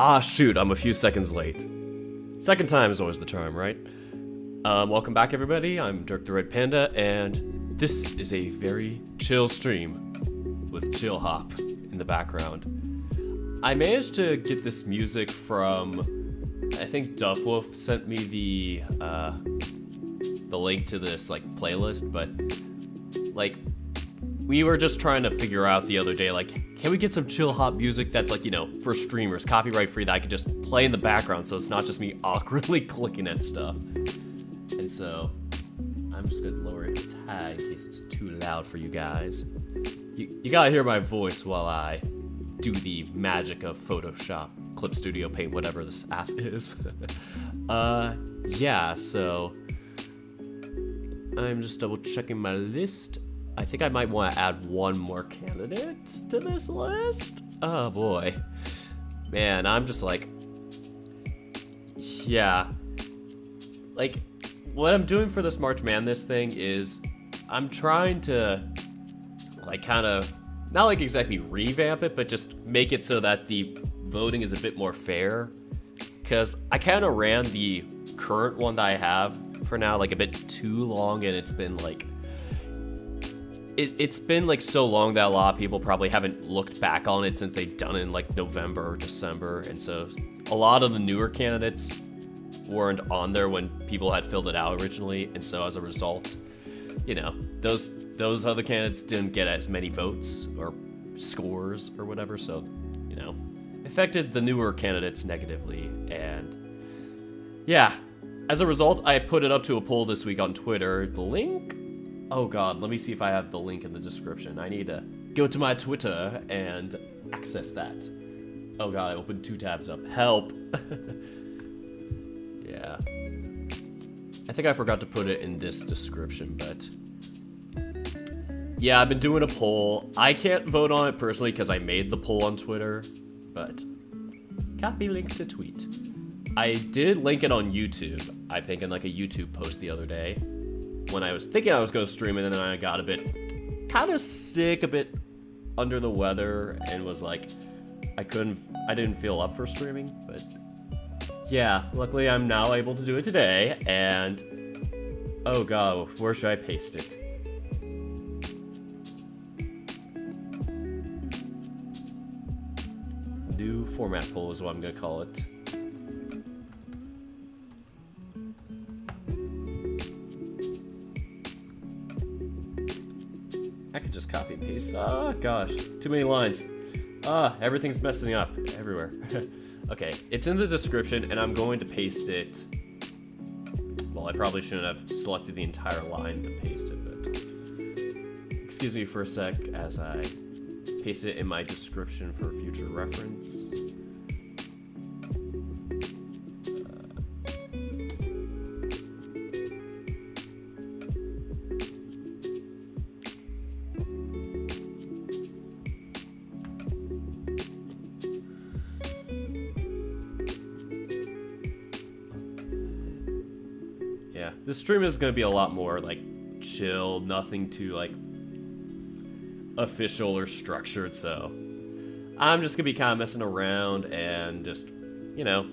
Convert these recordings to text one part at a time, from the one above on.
Ah, shoot, I'm a few seconds late. Second time is always the charm, right? Welcome back, everybody. I'm Dirk the Red Panda, and this is a very chill stream with chill hop in the background. I managed to get this music from, I think Duffwolf sent me the link to this like playlist, but like we were just trying to figure out the other day, like, can we get some chill hop music that's like, you know, for streamers, copyright free, that I could just play in the background so it's not just me awkwardly clicking at stuff. And so I'm just gonna lower it a tad in case it's too loud for you guys. You gotta hear my voice while I do the magic of Photoshop, Clip Studio Paint, whatever this app is. Yeah, so I'm just double checking my list. I think I might want to add one more candidate to this list. Oh boy. Man, I'm just like, yeah. Like, what I'm doing for this March Madness thing is I'm trying to like kind of, not like exactly revamp it, but just make it so that the voting is a bit more fair. Because I kind of ran the current one that I have for now like a bit too long, and it's been like, it's been like so long that a lot of people probably haven't looked back on it since they've done it in like November or December. And so a lot of the newer candidates weren't on there when people had filled it out originally. And so as a result, you know, those other candidates didn't get as many votes or scores or whatever. So, you know, affected the newer candidates negatively. And yeah, as a result, I put it up to a poll this week on Twitter. The link, oh god, let me see if I have the link in the description. I need to go to my Twitter and access that. Oh god, I opened 2 tabs up. Help! Yeah. I think I forgot to put it in this description, but yeah, I've been doing a poll. I can't vote on it personally because I made the poll on Twitter, but copy link to tweet. I did link it on YouTube, I think in like a YouTube post the other day, when I was thinking I was going to stream it, and then I got a bit kind of sick, a bit under the weather, and was like, I didn't feel up for streaming. But yeah, luckily I'm now able to do it today. And oh god, where should I paste it? New format poll is what I'm gonna call it. I could just copy and paste. Oh gosh, too many lines. Everything's messing up everywhere. Okay, it's in the description, and I'm going to paste it. Well, I probably shouldn't have selected the entire line to paste it, but excuse me for a sec as I paste it in my description for future reference. Yeah, this stream is going to be a lot more, like, chill, nothing too, like, official or structured, so I'm just going to be kind of messing around and just, you know,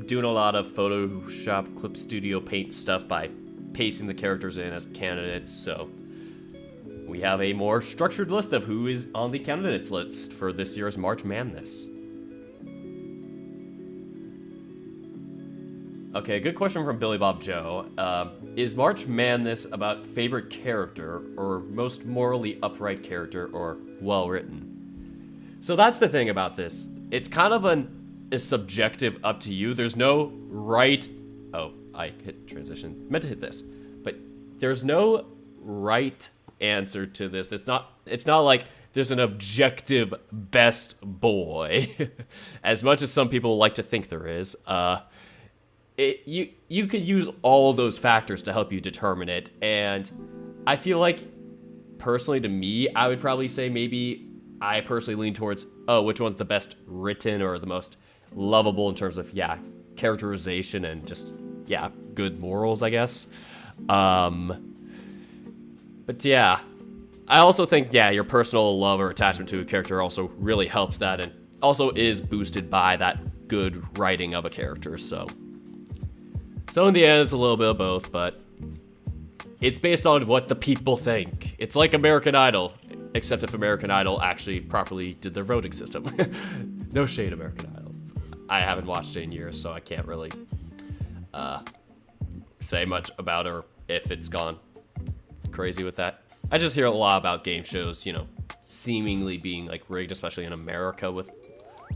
doing a lot of Photoshop, Clip Studio, Paint stuff by pasting the characters in as candidates, so we have a more structured list of who is on the candidates list for this year's March Madness. Okay, good question from Billy Bob Joe. Is March Madness about favorite character, or most morally upright character, or well-written? So that's the thing about this. It's kind of a subjective up to you. There's no right... Oh, I hit transition. Meant to hit this. But there's no right answer to this. It's not like there's an objective best boy, as much as some people like to think there is. You could use all those factors to help you determine it, and I feel like, personally to me, I would probably say maybe I personally lean towards, oh, which one's the best written or the most lovable in terms of, yeah, characterization and just, yeah, good morals, I guess. But yeah, I also think, yeah, your personal love or attachment to a character also really helps that, and also is boosted by that good writing of a character, so in the end, it's a little bit of both, but it's based on what the people think. It's like American Idol, except if American Idol actually properly did their voting system. No shade, American Idol. I haven't watched it in years, so I can't really say much about it or if it's gone crazy with that. I just hear a lot about game shows, you know, seemingly being like rigged, especially in America with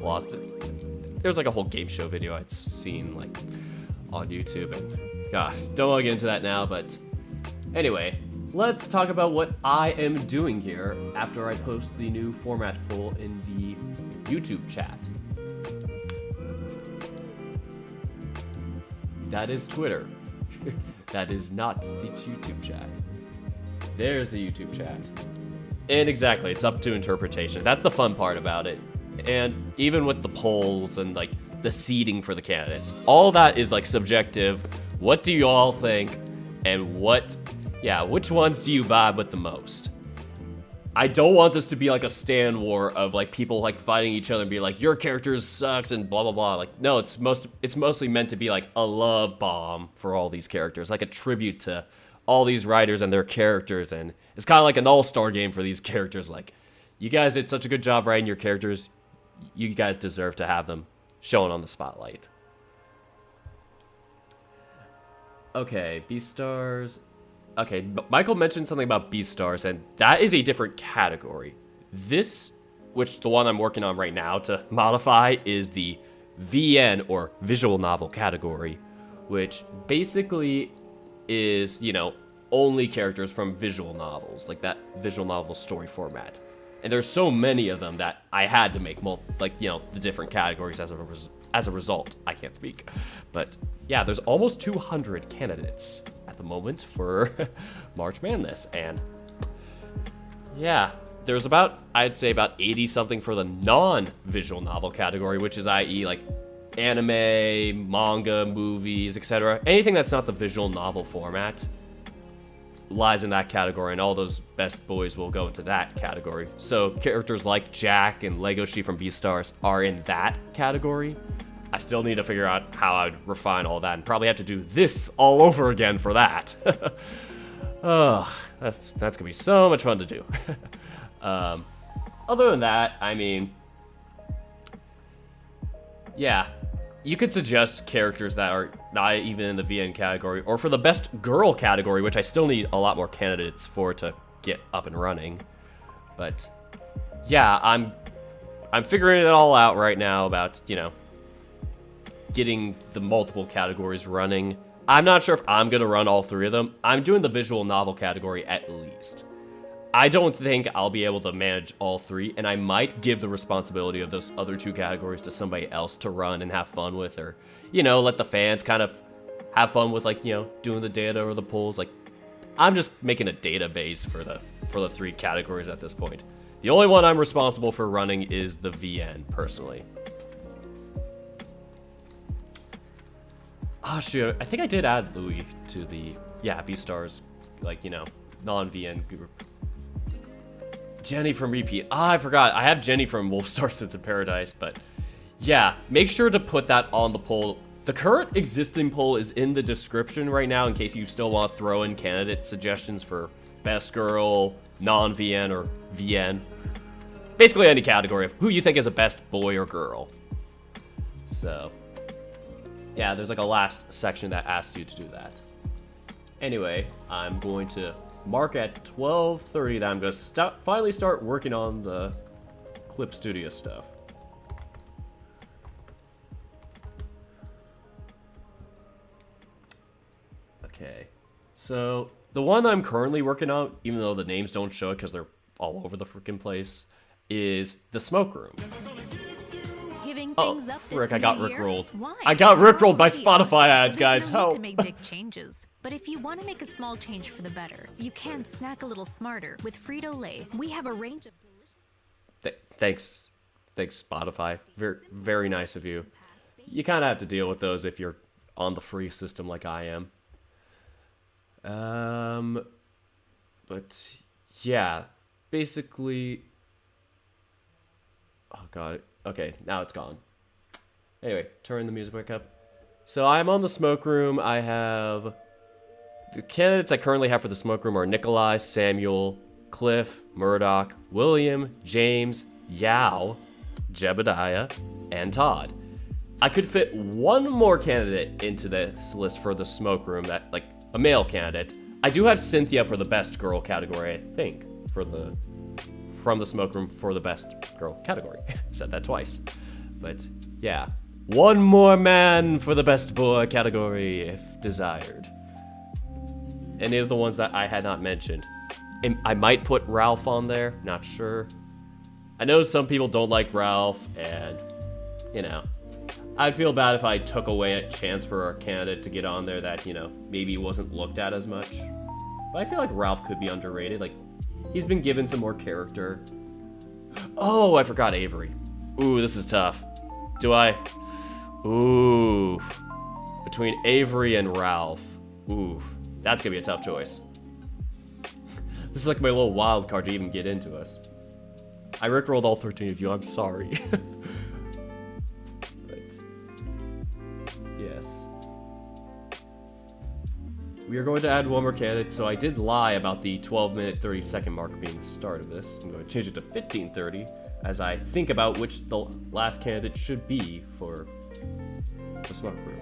laws. There's like a whole game show video I'd seen like on YouTube, and gosh, don't want to get into that now, but anyway, let's talk about what I am doing here after I post the new format poll in the YouTube chat. That is Twitter. That is not the YouTube chat. There's the YouTube chat. And exactly, it's up to interpretation. That's the fun part about it. And even with the polls and like the seeding for the candidates, all that is like subjective. What do you all think? And which ones do you vibe with the most? I don't want this to be like a stand war of like people like fighting each other and be like, your character sucks and blah blah blah. Like, no, it's mostly meant to be like a love bomb for all these characters, like a tribute to all these writers and their characters, and it's kind of like an all-star game for these characters. Like, you guys did such a good job writing your characters, you guys deserve to have them shown on the spotlight. Okay, Beastars. Okay, Michael mentioned something about Beastars, and that is a different category. This, which the one I'm working on right now to modify, is the VN, or visual novel category, which basically is, you know, only characters from visual novels, like that visual novel story format. And there's so many of them that I had to make the different categories as a result. I can't speak. But yeah, there's almost 200 candidates at the moment for March Madness. And yeah, there's I'd say about 80 something for the non-visual novel category, which is i.e. like anime, manga, movies, etc. Anything that's not the visual novel format lies in that category, and all those best boys will go into that category. So characters like Jack and Legoshi from Beastars are in that category. I still need to figure out how I'd refine all that, and probably have to do this all over again for that. Oh, that's gonna be so much fun to do. Other than that, I mean, yeah, you could suggest characters that are not even in the VN category, or for the best girl category, which I still need a lot more candidates for to get up and running. But yeah, I'm figuring it all out right now about, you know, getting the multiple categories running. I'm not sure if I'm gonna run all 3 of them. I'm doing the visual novel category at least. I don't think I'll be able to manage all 3, and I might give the responsibility of those other 2 categories to somebody else to run and have fun with, or, you know, let the fans kind of have fun with, like, you know, doing the data or the polls. Like, I'm just making a database for the 3 categories at this point. The only one I'm responsible for running is the VN, personally. Oh, shoot. I think I did add Louis to the, yeah, Beastars, like, you know, non-VN group. Jenny from Repeat. Ah, I forgot. I have Jenny from Wolfstar Sins of Paradise, but yeah, make sure to put that on the poll. The current existing poll is in the description right now in case you still want to throw in candidate suggestions for best girl, non-VN, or VN. Basically any category of who you think is a best boy or girl. So, yeah, there's like a last section that asks you to do that. Anyway, I'm going to mark at 12:30 that I'm going to finally start working on the Clip Studio stuff. Okay, so the one I'm currently working on, even though the names don't show it because they're all over the freaking place, is the Smoke Room. Oh, frick, I got rickrolled. I got rickrolled by Spotify ads, guys. Help. To make big changes. But if you want to make a small change for the better, you can snack a little smarter with Frito-Lay. We have a range of delicious... Thanks, Spotify. Very nice of you. You kind of have to deal with those if you're on the free system like I am. But yeah, basically... Oh, God. Okay, now it's gone. Anyway, turn the music back up. So I'm on the Smoke Room. I have... The candidates I currently have for the Smoke Room are Nikolai, Samuel, Cliff, Murdoch, William, James, Yao, Jebediah, and Todd. I could fit one more candidate into this list for the Smoke Room, that, like, a male candidate. I do have Cynthia for the best girl category, I think, from the Smoke Room for the best girl category. Said that twice. But yeah, one more man for the best boy category if desired. Any of the ones that I had not mentioned. I might put Ralph on there, not sure. I know some people don't like Ralph, and, you know, I'd feel bad if I took away a chance for our candidate to get on there that, you know, maybe wasn't looked at as much. But I feel like Ralph could be underrated. Like, he's been given some more character. Oh, I forgot Avery. Ooh, this is tough. Ooh. Between Avery and Ralph. Ooh, that's gonna be a tough choice. This is like my little wild card to even get into us. I rickrolled all 13 of you, I'm sorry. But, yes. We are going to add one more candidate, so I did lie about the 12-minute 30-second mark being the start of this. I'm going to change it to 15:30 as I think about which the last candidate should be for the Smoke Room.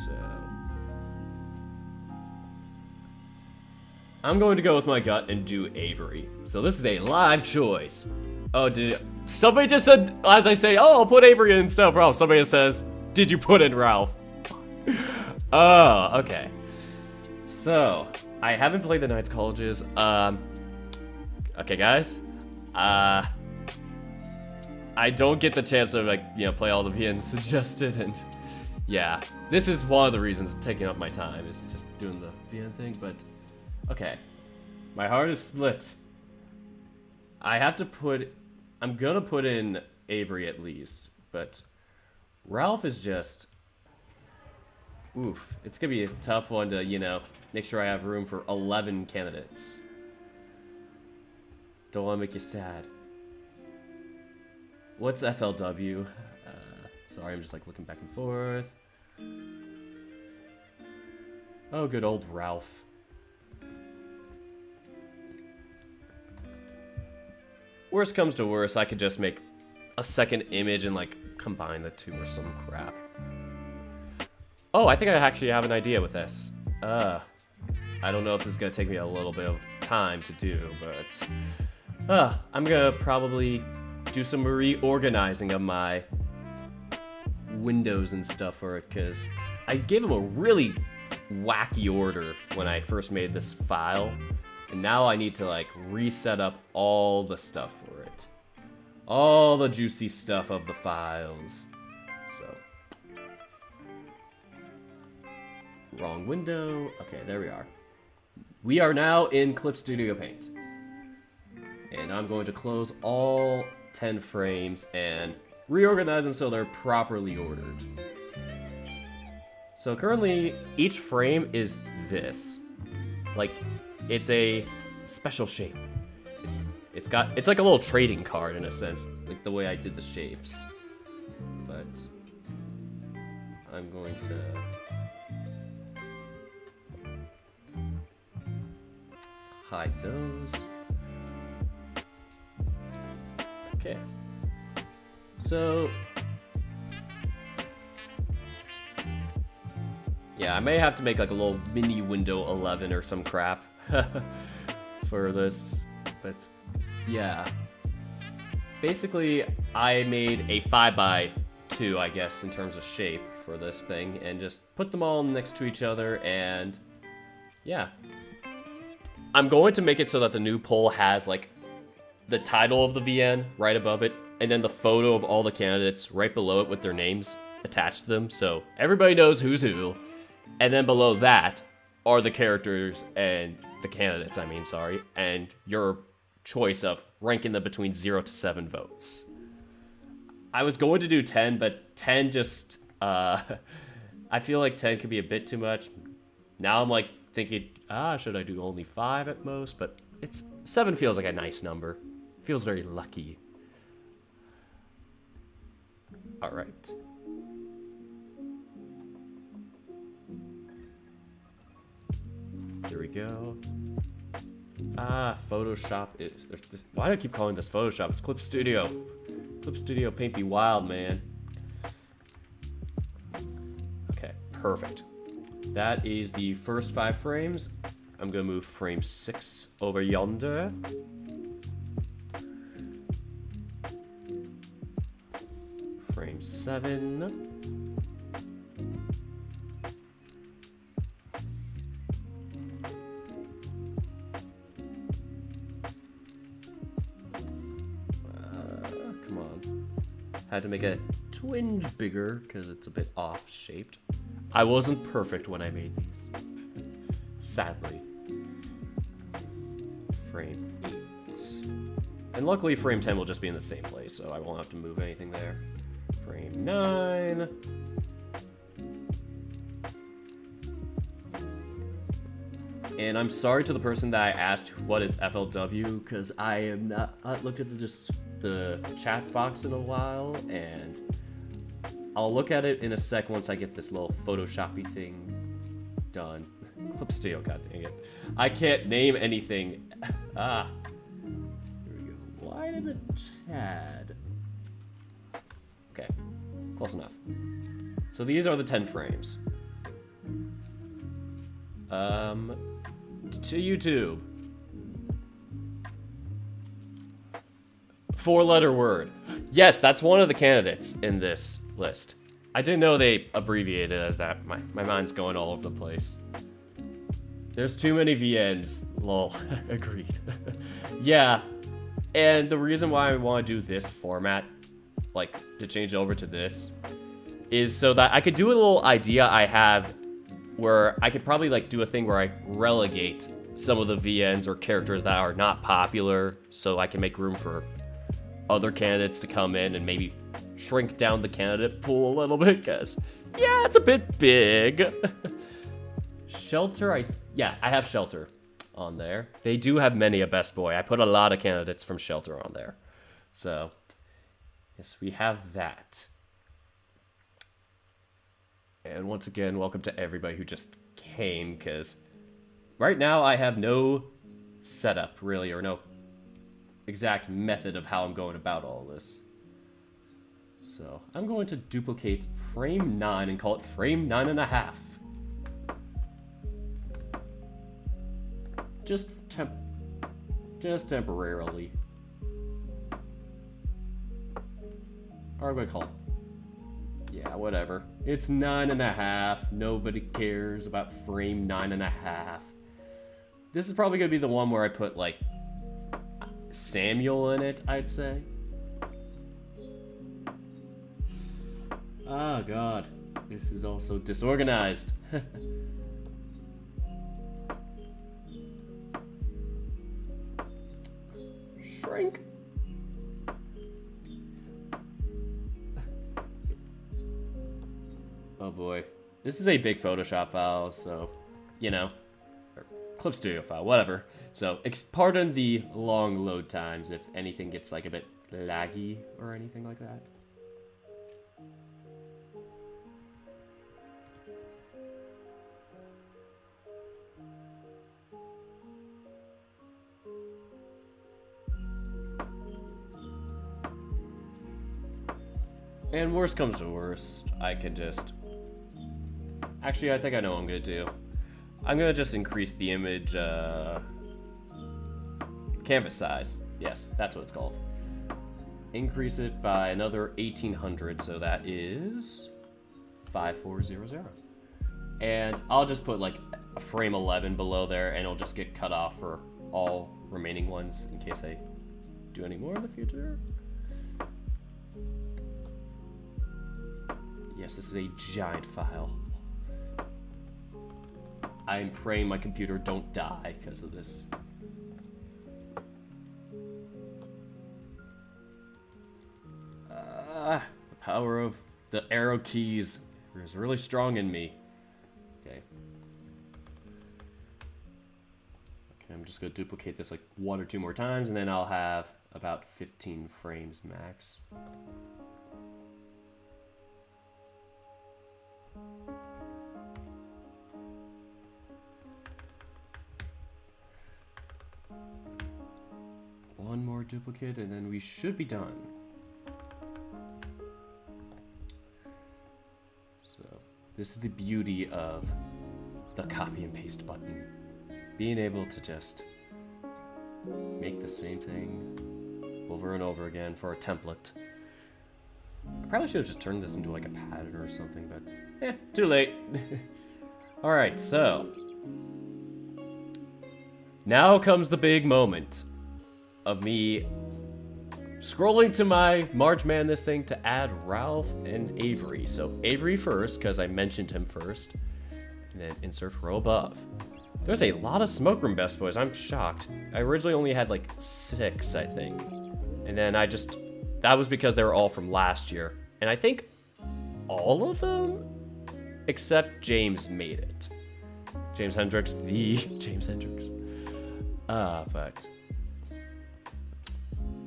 So, I'm going to go with my gut and do Avery. So this is a live choice. Oh, somebody just said, as I say, oh, I'll put Avery in stuff, Ralph. Somebody says, did you put in Ralph? Oh, okay. So, I haven't played the Knights Colleges. Okay, guys. I don't get the chance to, like, you know, play all the VNs suggested, and yeah, this is one of the reasons taking up my time is just doing the VN thing, but okay. My heart is split. I'm gonna put in Avery at least, but Ralph is just, oof. It's gonna be a tough one to, you know, make sure I have room for 11 candidates. Don't wanna make you sad. What's FLW? Sorry, I'm just like looking back and forth. Oh, good old Ralph. Worst comes to worst, I could just make a second image and like combine the two or some crap. Oh, I think I actually have an idea with this. I I don't know if this is gonna take me a little bit of time to do, but I'm gonna probably do some reorganizing of my windows and stuff for it, because I gave them a really wacky order when I first made this file, and now I need to like reset up all the stuff for it. All the juicy stuff of the files. So, wrong window. Okay, there we are. We are now in Clip Studio Paint. And I'm going to close all 10 frames and reorganize them so they're properly ordered. So currently, each frame is this. Like, it's a special shape. It's like a little trading card in a sense, like the way I did the shapes. But I'm going to hide those. Okay. So yeah, I may have to make like a little mini window 11 or some crap for this, but yeah. Basically, I made a 5x2, I guess, in terms of shape for this thing, and just put them all next to each other, and yeah. I'm going to make it so that the new poll has like the title of the VN right above it, and then the photo of all the candidates right below it with their names attached to them, so everybody knows who's who. And then below that are the characters and the candidates, and your choice of ranking them between 0 to 7 votes. I was going to do 10, but 10 just, I feel like 10 could be a bit too much. Now I'm like thinking, should I do only 5 at most? But 7 feels like a nice number. Feels very lucky. All right. Here we go. Photoshop is... Why do I keep calling this Photoshop? It's Clip Studio. Clip Studio Paint be wild, man. Okay, perfect. That is the first 5 frames. I'm gonna move frame 6 over yonder. Frame 7. Had to make it a twinge bigger because it's a bit off-shaped. I wasn't perfect when I made these, sadly. Frame 8. And luckily frame 10 will just be in the same place, so I won't have to move anything there. Frame 9. And I'm sorry to the person that I asked what is FLW, because I am not looked at the chat box in a while, and I'll look at it in a sec once I get this little Photoshoppy thing done. Clip Studio, god dang it. I can't name anything. Here we go. Why did the Chad? Okay, close enough. So these are the 10 frames. To YouTube. 4-letter word. Yes, that's one of the candidates in this list. I didn't know they abbreviated it as that. My mind's going all over the place. There's too many VNs. Lol. Agreed. Yeah, and the reason why I want to do this format, like to change over to this, is so that I could do a little idea I have where I could probably like do a thing where I relegate some of the VNs or characters that are not popular, so I can make room for other candidates to come in and maybe shrink down the candidate pool a little bit, because yeah, it's a bit big. Shelter, I have Shelter on there. They do have many a best boy. I put a lot of candidates from Shelter on there. So yes, we have that. And once again, welcome to everybody who just came, because right now I have no setup really, or no exact method of how I'm going about all this. So I'm going to duplicate frame 9 and call it frame 9.5. Just temporarily. Or I'm gonna call it. Yeah, whatever. It's 9.5. Nobody cares about frame 9.5. This is probably gonna be the one where I put like Samuel in it, I'd say. Oh god. This is also disorganized. Shrink. Oh boy. This is a big Photoshop file, so, you know, or Clip Studio file, whatever. So, pardon the long load times if anything gets like a bit laggy or anything like that. And worst comes to worst, I can just... Actually, I think I know what I'm gonna do. I'm gonna just increase the image, canvas size. Yes, that's what it's called. Increase it by another 1800, so that is 5400. And I'll just put like a frame 11 below there, and it'll just get cut off for all remaining ones in case I do any more in the future. Yes, this is a giant file. I'm praying my computer don't die because of this. The power of the arrow keys is really strong in me. Okay. Okay, I'm just gonna duplicate this like 1 or 2 more times, and then I'll have about 15 frames max. One more duplicate, and then we should be done. So, this is the beauty of the copy and paste button. Being able to just make the same thing over and over again for a template. I probably should have just turned this into like a pattern or something, but too late. Alright, so now comes the big moment of me scrolling to my March Madness thing to add Ralph and Avery. So Avery first, because I mentioned him first, and then insert row above. There's a lot of Smoke Room Best Boys. I'm shocked. I originally only had like 6, I think. And then that was because they were all from last year. And I think all of them, except James, made it. James Hendricks, the James Hendricks. But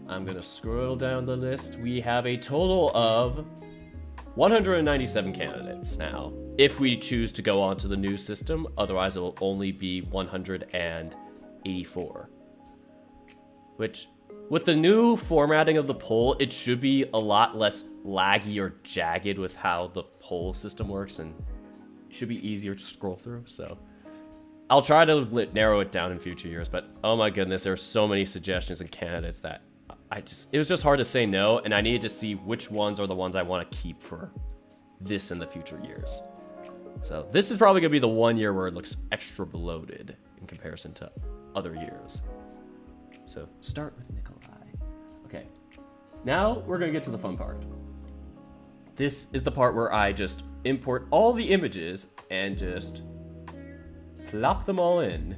I'm gonna scroll down the list. We have a total of 197 candidates now, if we choose to go on to the new system. Otherwise, it will only be 184. Which, with the new formatting of the poll, it should be a lot less laggy or jagged with how the poll system works, and it should be easier to scroll through, so I'll try to narrow it down in future years. But oh my goodness, there are so many suggestions and candidates that it was just hard to say no, and I needed to see which ones are the ones I want to keep for this in the future years. So this is probably gonna be the one year where it looks extra bloated in comparison to other years. So start with Nikolai. Okay, now we're gonna get to the fun part. This is the part where I just import all the images and just plop them all in.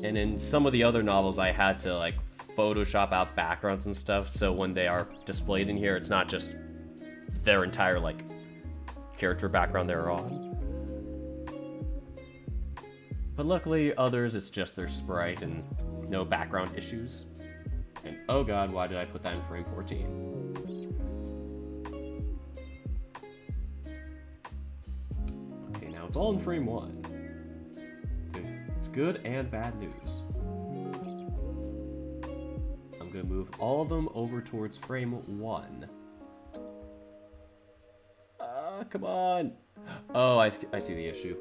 And in some of the other novels, I had to like Photoshop out backgrounds and stuff, so when they are displayed in here, it's not just their entire like character background they're on. But luckily, others, it's just their sprite and no background issues. And oh god, why did I put that in frame 14? Okay, now it's all in frame 1. It's good and bad news. I'm gonna move all of them over towards frame 1. Come on! Oh, I see the issue.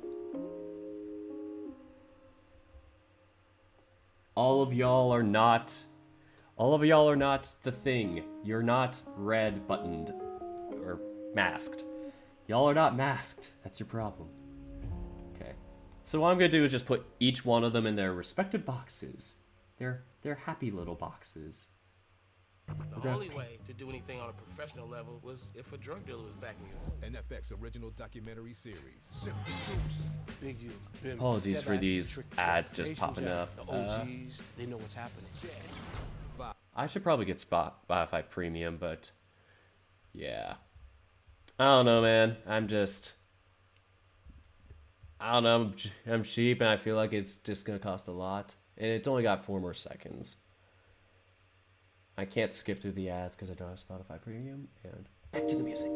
All of y'all are not the thing. You're not red buttoned or masked. Y'all are not masked. That's your problem. Okay. So what I'm gonna do is just put each one of them in their respective boxes. They're happy little boxes. The only way to do anything on a professional level was if a drug dealer was backing you. NFX original documentary series. Apologies for these ads just popping up. The OGs, they know what's happening. I should probably get Spotify Premium, but yeah. I don't know, man. I don't know. I'm cheap, and I feel like it's just gonna cost a lot. And it's only got 4 more seconds. I can't skip through the ads because I don't have Spotify Premium. And back to the music.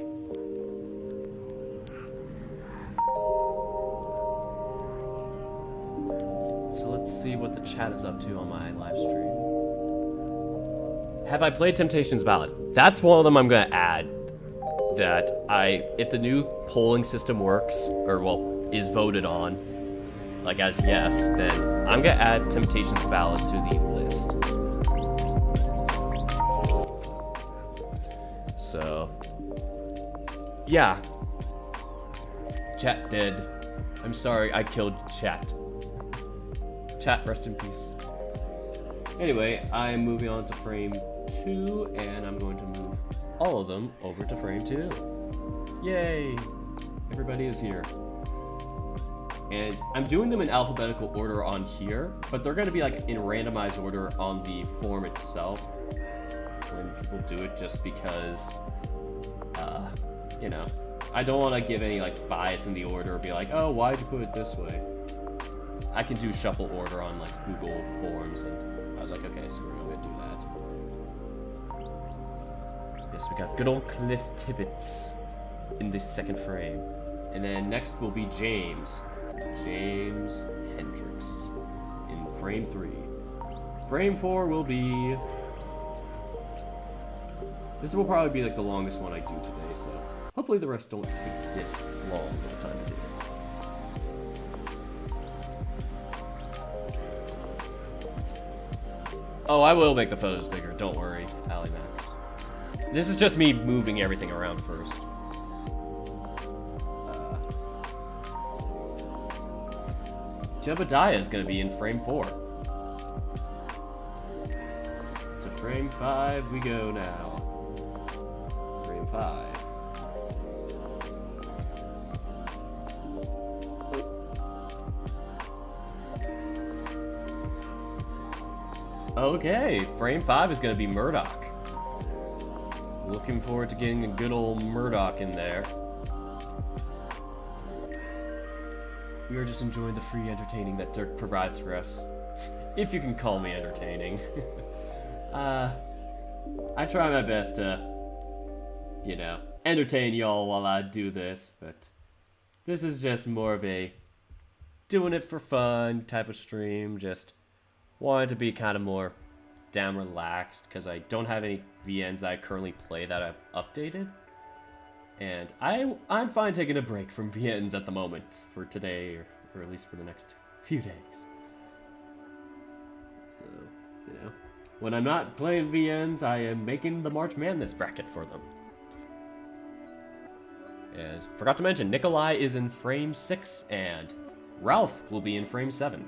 So let's see what the chat is up to on my live stream. Have I played Temptations Ballad? That's one of them I'm gonna add. If the new polling system works, or well, is voted on, like as yes, then I'm gonna add Temptations Ballad to the list. So, yeah. Chat dead. I'm sorry, I killed chat. Chat, rest in peace. Anyway, I'm moving on to frame 2, and I'm going to move all of them over to frame 2. Yay! Everybody is here. And I'm doing them in alphabetical order on here, but they're going to be like in randomized order on the form itself when people do it, just because, you know, I don't want to give any like bias in the order or be like, oh, why'd you put it this way? I can do shuffle order on like Google Forms, and I was like, okay, so we're going to do that. Yes, we got good old Cliff Tibbets in the second frame. And then next will be James Hendricks in frame 3. Frame 4 will be... This will probably be like the longest one I do today, so hopefully the rest don't take this long of a time to do. Oh, I will make the photos bigger, don't worry, Ally Max. This is just me moving everything around first. Jebediah is going to be in frame 4. To frame 5 we go now. Frame 5. Okay, frame 5 is going to be Murdoch. Looking forward to getting a good old Murdoch in there. We are just enjoying the free entertaining that Dirk provides for us. If you can call me entertaining. I try my best to, you know, entertain y'all while I do this, but this is just more of a doing it for fun type of stream. Just wanted to be kind of more damn relaxed because I don't have any VNs that I currently play that I've updated. And I'm fine taking a break from VNs at the moment for today, or at least for the next few days. So, you know, when I'm not playing VNs, I am making the March Madness bracket for them. And forgot to mention, Nikolai is in frame 6, and Ralph will be in frame 7.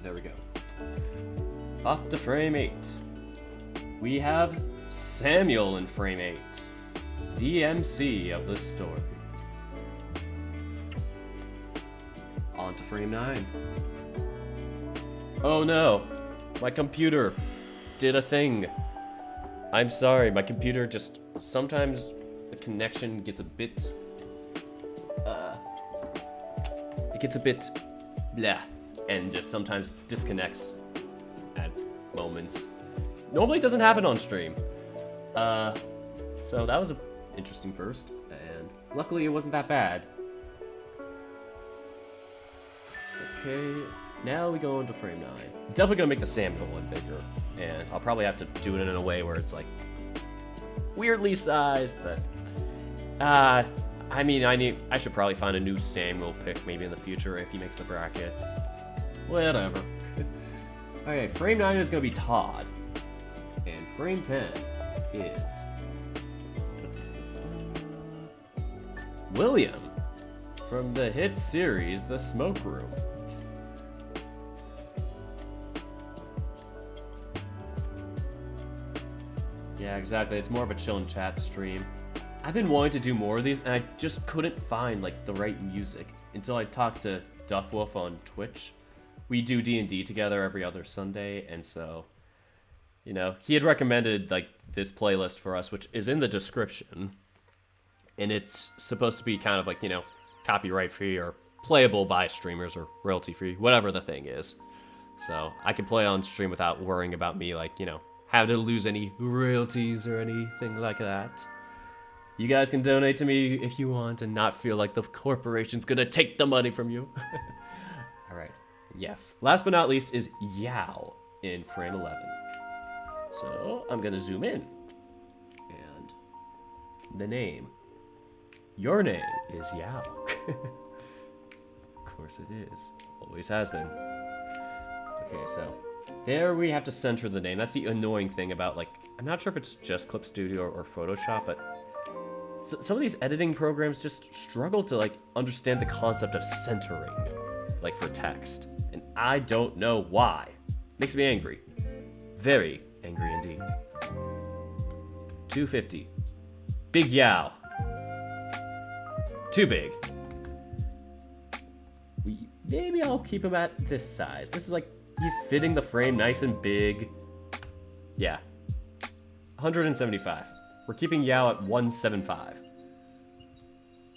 There we go. Off to frame 8. We have Samuel in frame 8, the MC of the story. On to frame 9. Oh no, my computer did a thing. I'm sorry, my computer just, sometimes the connection gets a bit, it gets a bit blah, and just sometimes disconnects at moments. Normally it doesn't happen on stream. So that was an interesting first, and luckily it wasn't that bad. Okay, now we go into frame 9. Definitely gonna make the Samuel one bigger, and I'll probably have to do it in a way where it's like weirdly sized, but I mean, I should probably find a new Samuel pick maybe in the future if he makes the bracket. Whatever. Okay, frame 9 is gonna be Todd, and frame 10 is William from the hit series The Smoke Room. Yeah, exactly. It's more of a chill and chat stream. I've been wanting to do more of these, and I just couldn't find like the right music until I talked to Duffwolf on Twitch. We do D&D together every other Sunday, and so, you know, he had recommended like this playlist for us, which is in the description, and it's supposed to be kind of like, you know, copyright free or playable by streamers or royalty free, whatever the thing is. So I can play on stream without worrying about me, like, you know, having to lose any royalties or anything like that. You guys can donate to me if you want and not feel like the corporation's gonna take the money from you. All right. Yes. Last but not least is Yao in frame 11. So I'm gonna zoom in. And the name. Your name is Yao. Of course it is. Always has been. Okay, so there we have to center the name. That's the annoying thing about, like, I'm not sure if it's just Clip Studio or Photoshop, but some of these editing programs just struggle to, like, understand the concept of centering, like, for text. And I don't know why. Makes me angry. Very angry indeed. 250. Big Yao. Too big. Maybe I'll keep him at this size. This is like, he's fitting the frame nice and big. Yeah. 175. We're keeping Yao at 175.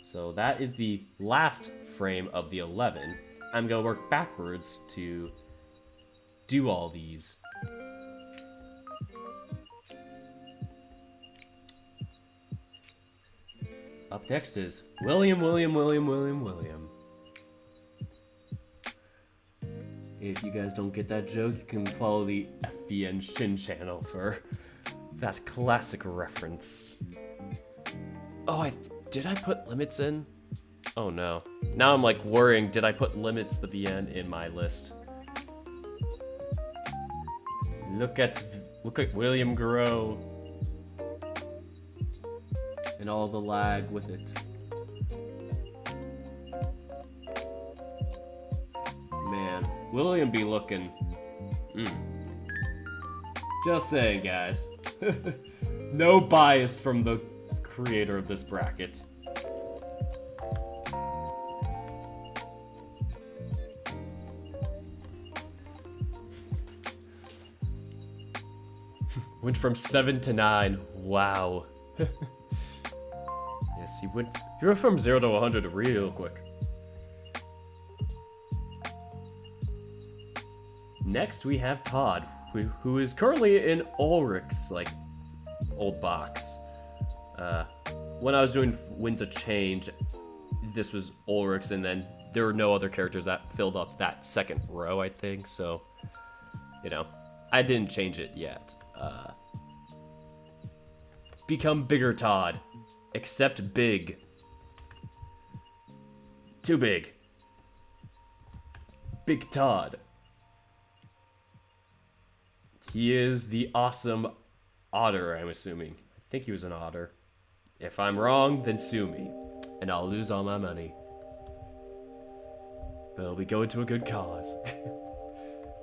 So that is the last frame of the 11. I'm gonna work backwards to do all these. Up next is William. If you guys don't get that joke, you can follow the FVN Shin channel for that classic reference. Oh, did I put limits in? Oh no. Now I'm like worrying, did I put limits the VN in my list? Look at William grow. And all the lag with it. Man, William be looking. Just saying, guys. No bias from the creator of this bracket. Went from 7 to 9. Wow. Yes, you went from 0 to 100 real quick. Next, we have Todd, who is currently in Ulrich's, like, old box. When I was doing Winds of Change, this was Ulrich's, and then there were no other characters that filled up that second row, I think, so, you know, I didn't change it yet. Become bigger, Todd. Accept big. Too big. Big Todd. He is the awesome otter, I'm assuming. I think he was an otter. If I'm wrong, then sue me, and I'll lose all my money. But it'll be going to a good cause.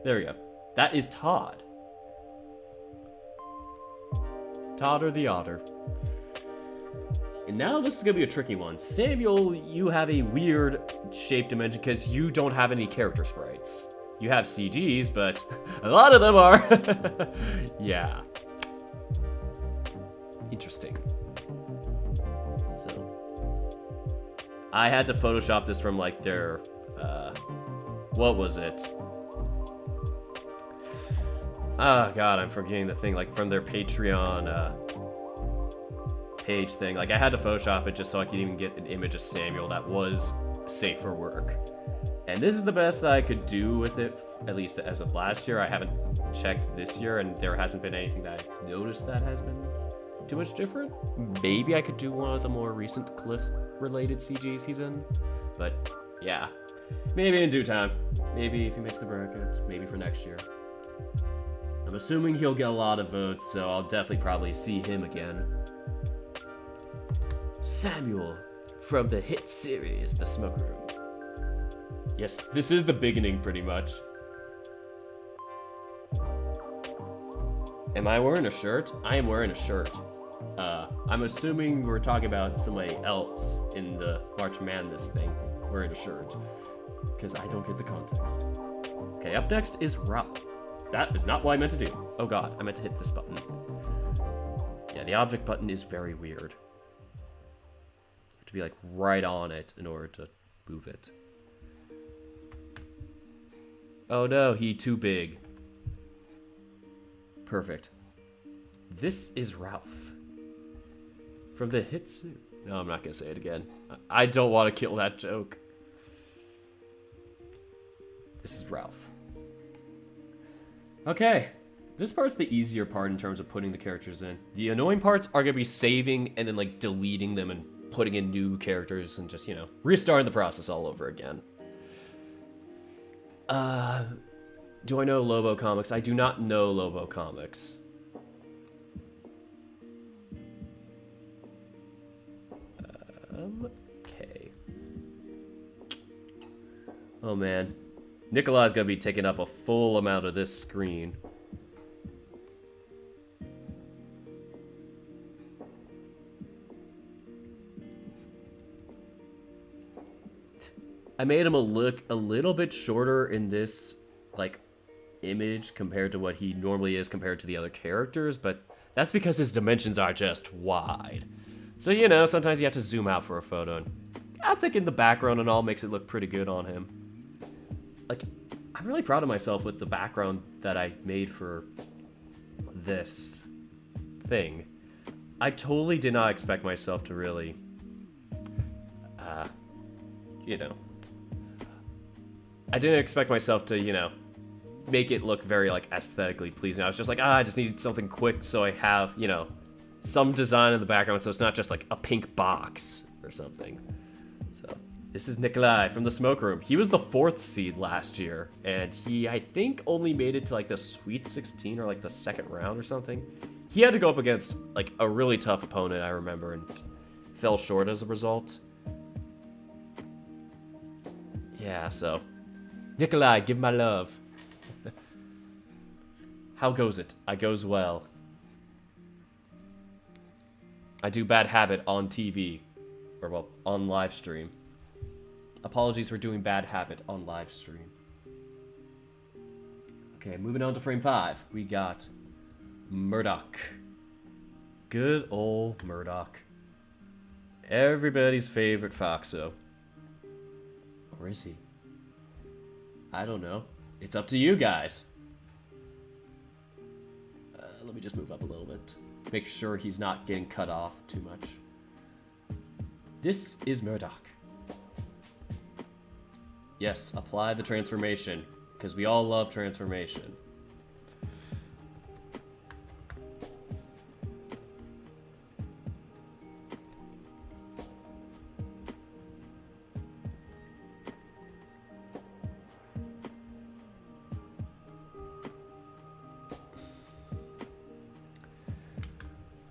There we go. That is Todd. Todd or the otter. And now this is gonna be a tricky one. Samuel, you have a weird shape dimension because you don't have any character sprites. You have CGs, but a lot of them are. Yeah. Interesting. So, I had to Photoshop this from like their, what was it? Oh god, I'm forgetting the thing, like from their Patreon, page thing. Like I had to Photoshop it just so I could even get an image of Samuel that was safe for work. And this is the best I could do with it, at least as of last year. I haven't checked this year, and there hasn't been anything that I've noticed that has been too much different. Maybe I could do one of the more recent Cliff-related CGs he's in. But, yeah. Maybe in due time. Maybe if he makes the brackets. Maybe for next year. I'm assuming he'll get a lot of votes, so I'll definitely probably see him again. Samuel, from the hit series, The Smoke Room. Yes, this is the beginning, pretty much. Am I wearing a shirt? I am wearing a shirt. I'm assuming we're talking about somebody else in the March Madness thing wearing a shirt. Because I don't get the context. Okay, up next is Ralph. That is not what I meant to do. Oh god, I meant to hit this button. Yeah, the object button is very weird. You have to be like right on it in order to move it. Oh no, he too big. Perfect. This is Ralph. From the hit suit. No, I'm not gonna say it again. I don't want to kill that joke. This is Ralph. Okay. This part's the easier part in terms of putting the characters in. The annoying parts are gonna be saving and then like deleting them and putting in new characters and just, you know, restarting the process all over again. Do I know Lobo comics? I do not know Lobo comics. Okay. Oh man. Nikolai's gonna be taking up a full amount of this screen. I made him look a little bit shorter in this, like, image compared to what he normally is compared to the other characters, but that's because his dimensions are just wide. So, you know, sometimes you have to zoom out for a photo, and I think in the background and all makes it look pretty good on him. Like, I'm really proud of myself with the background that I made for this thing. I totally did not expect myself to really, you know, I didn't expect myself to, you know, make it look very, like, aesthetically pleasing. I was just like, I just need something quick so I have, you know, some design in the background so it's not just, like, a pink box or something. So, this is Nikolai from the Smoke Room. He was the 4th seed last year, and he, I think, only made it to, like, the Sweet 16 or, like, the 2nd round or something. He had to go up against, like, a really tough opponent, I remember, and fell short as a result. Yeah, so... Nikolai, give my love. How goes it? I goes well. I do Bad Habit on TV. Or, well, on live stream. Apologies for doing Bad Habit on live stream. Okay, moving on to frame 5. We got Murdoch. Good old Murdoch. Everybody's favorite Foxo. Or is he? I don't know. It's up to you guys. Let me just move up a little bit. Make sure he's not getting cut off too much. This is Murdoch. Yes, apply the transformation, because we all love transformation.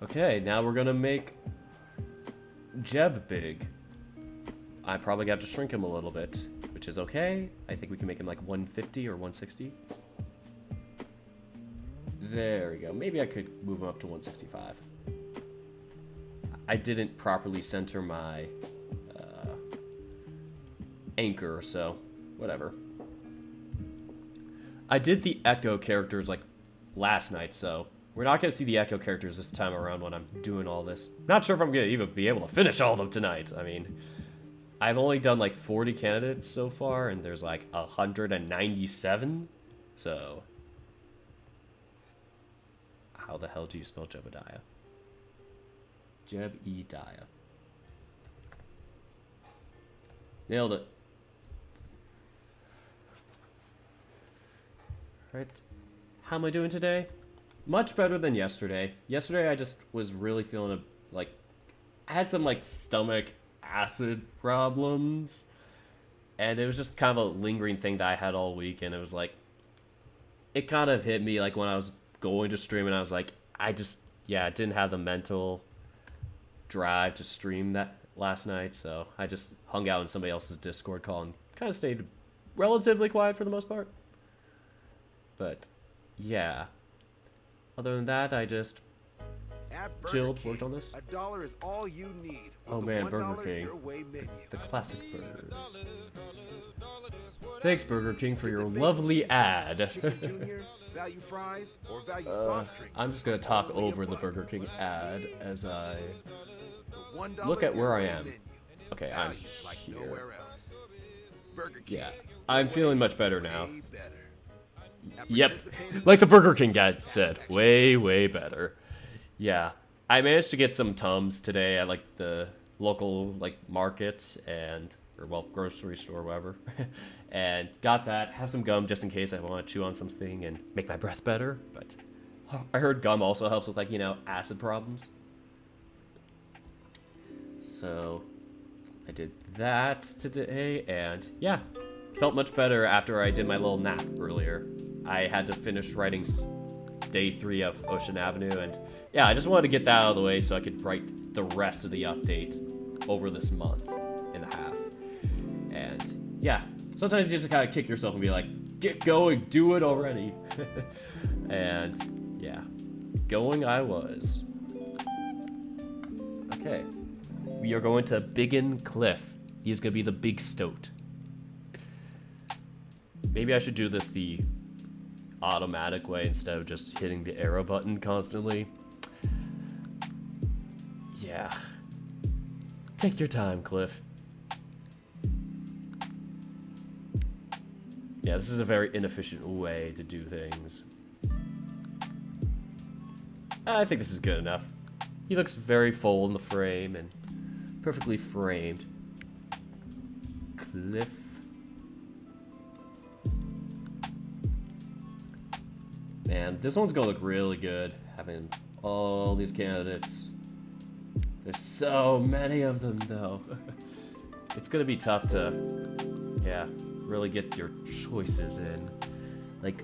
Okay, now we're gonna make Jeb big. I probably have to shrink him a little bit, which is okay. I think we can make him like 150 or 160. There we go. Maybe I could move him up to 165. I didn't properly center my anchor, so whatever. I did the Echo characters like last night, so we're not going to see the Echo characters this time around when I'm doing all this. Not sure if I'm going to even be able to finish all of them tonight. I mean, I've only done like 40 candidates so far, and there's like 197. So, how the hell do you spell Jebediah? Jeb-E-Diah. Nailed it. Right. How am I doing today? Much better than yesterday. Yesterday I just was really feeling like I had some like stomach acid problems, and it was just kind of a lingering thing that I had all week, and it was like it kind of hit me like when I was going to stream, and I was like, I didn't have the mental drive to stream that last night, so I just hung out in somebody else's Discord call and kind of stayed relatively quiet for the most part. But yeah, other than that, I just chilled, worked on this. $1 is all you need. Oh man, Burger King, the classic burger. Thanks, Burger King, for your lovely ad. Value fries or value soft drink. I'm just gonna talk over the Burger King ad as I look at where I am. Okay, I'm here. Yeah, I'm feeling much better now. Yep, like the Burger King guy said, way better. Yeah, I managed to get some Tums today at like the local like market or well, grocery store, whatever, and got that. Have some gum just in case I want to chew on something and make my breath better. But I heard gum also helps with like, you know, acid problems. So I did that today, and yeah, felt much better after I did my little nap earlier. I had to finish writing day 3 of Ocean Avenue, and yeah, I just wanted to get that out of the way so I could write the rest of the update over this month and a half. And yeah, sometimes you just kind of kick yourself and be like, get going, do it already. And yeah, going I was. Okay, we are going to Biggin Cliff. He's gonna be the big stoat. Maybe I should do this the automatic way instead of just hitting the arrow button constantly. Yeah. Take your time, Cliff. Yeah, this is a very inefficient way to do things. I think this is good enough. He looks very full in the frame and perfectly framed. Cliff. Man, this one's gonna look really good, having all these candidates. There's so many of them, though. It's gonna be tough to, yeah, really get your choices in. Like,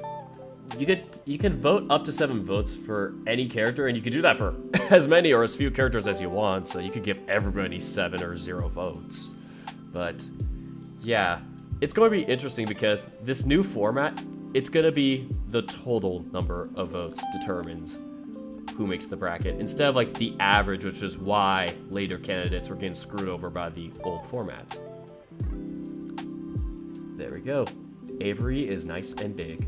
you can vote up to 7 votes for any character, and you can do that for as many or as few characters as you want, so you could give everybody 7 or 0 votes. But, yeah, it's going to be interesting because this new format, it's going to be the total number of votes determines who makes the bracket, instead of like the average, which is why later candidates were getting screwed over by the old format. There we go. Avery is nice and big.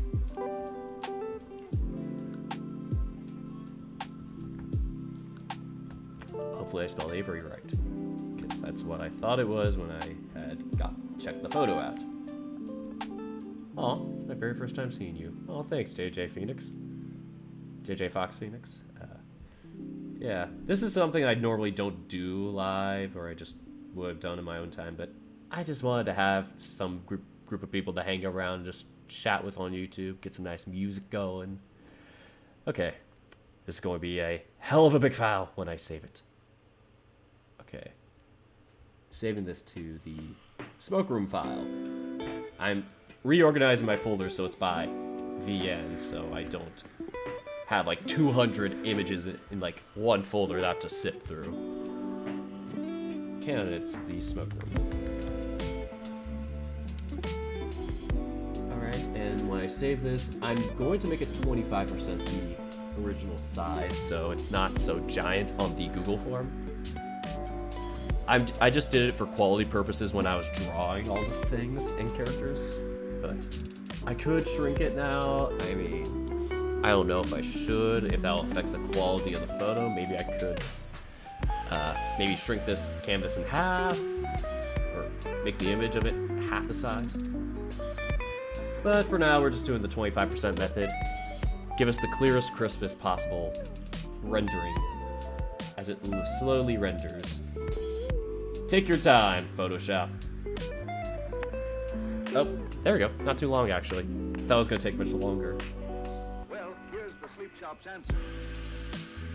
Hopefully I spelled Avery right, because that's what I thought it was when I had checked the photo out. Aw, it's my very first time seeing you. Oh, thanks, JJ Phoenix. JJ Fox Phoenix. Yeah, this is something I normally don't do live, or I just would have done in my own time, but I just wanted to have some group of people to hang around and just chat with on YouTube, get some nice music going. Okay, this is going to be a hell of a big file when I save it. Okay, saving this to the smoke room file. I'm reorganizing my folders so it's by VN, so I don't have like 200 images in like one folder that I have to sift through. Candidates, the smoke room. Alright, and when I save this, I'm going to make it 25% the original size, so it's not so giant on the Google form. I just did it for quality purposes when I was drawing all the things and characters, but I could shrink it now. I mean, I don't know if I should, if that'll affect the quality of the photo. Maybe I could maybe shrink this canvas in half, or make the image of it half the size. But for now, we're just doing the 25% method. Give us the clearest, crispest possible rendering as it slowly renders. Take your time, Photoshop. Oh, there we go. Not too long, actually. Thought it was going to take much longer. Well, here's the sleep shop's answer.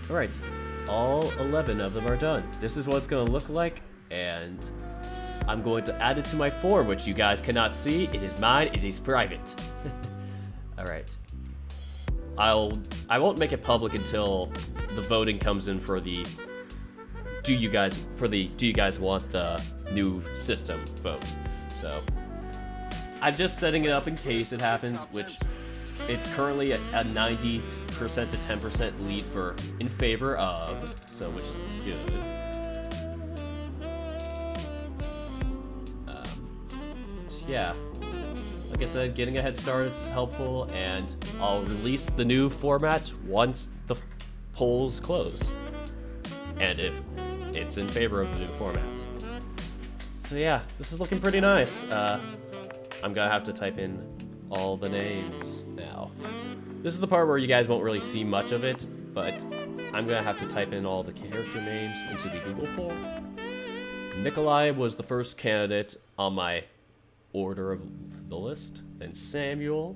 Alright, all 11 of them are done. This is what it's going to look like, and I'm going to add it to my form, which you guys cannot see. It is mine, it is private. Alright. I won't make it public until the voting comes in for the do you guys want the new system vote. So I'm just setting it up in case it happens, which it's currently at a 90% to 10% lead in favor of, so which is good. Yeah, like I said, getting a head start is helpful, and I'll release the new format once the polls close, and if it's in favor of the new format. So yeah, this is looking pretty nice. I'm gonna have to type in all the names now. This is the part where you guys won't really see much of it, but I'm gonna have to type in all the character names into the Google form. Nikolai was the first candidate on my order of the list, then Samuel.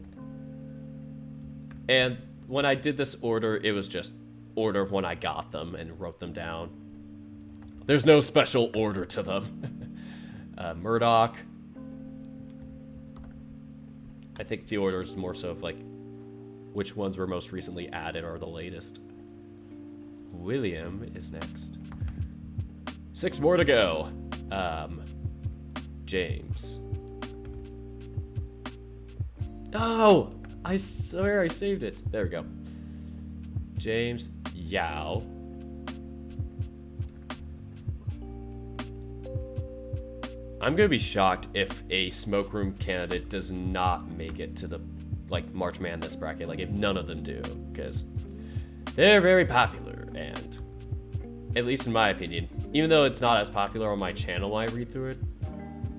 And when I did this order, it was just order of when I got them and wrote them down. There's no special order to them. Murdoch. I think the order is more so of like which ones were most recently added or the latest. William is next. 6 more to go. James. Oh! I swear I saved it. There we go. James Yao. I'm gonna be shocked if a smoke room candidate does not make it to the March Madness bracket. Like if none of them do, because they're very popular, and at least in my opinion, even though it's not as popular on my channel when I read through it,